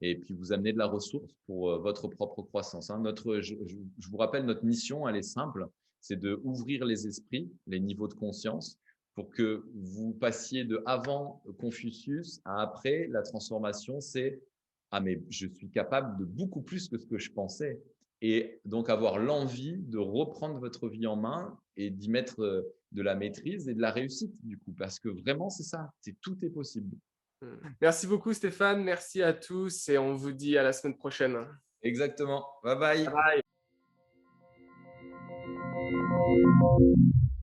Et puis vous amener de la ressource pour votre propre croissance. Hein. Je vous rappelle, notre mission, elle est simple, c'est de ouvrir les esprits, les niveaux de conscience, pour que vous passiez de avant Confucius à après. La transformation, c'est ah, mais je suis capable de beaucoup plus que ce que je pensais. Et donc, avoir l'envie de reprendre votre vie en main et d'y mettre de la maîtrise et de la réussite, du coup, parce que vraiment, c'est ça, tout est possible. Merci beaucoup Stéphane, merci à tous et on vous dit à la semaine prochaine. Exactement. Bye bye. Bye.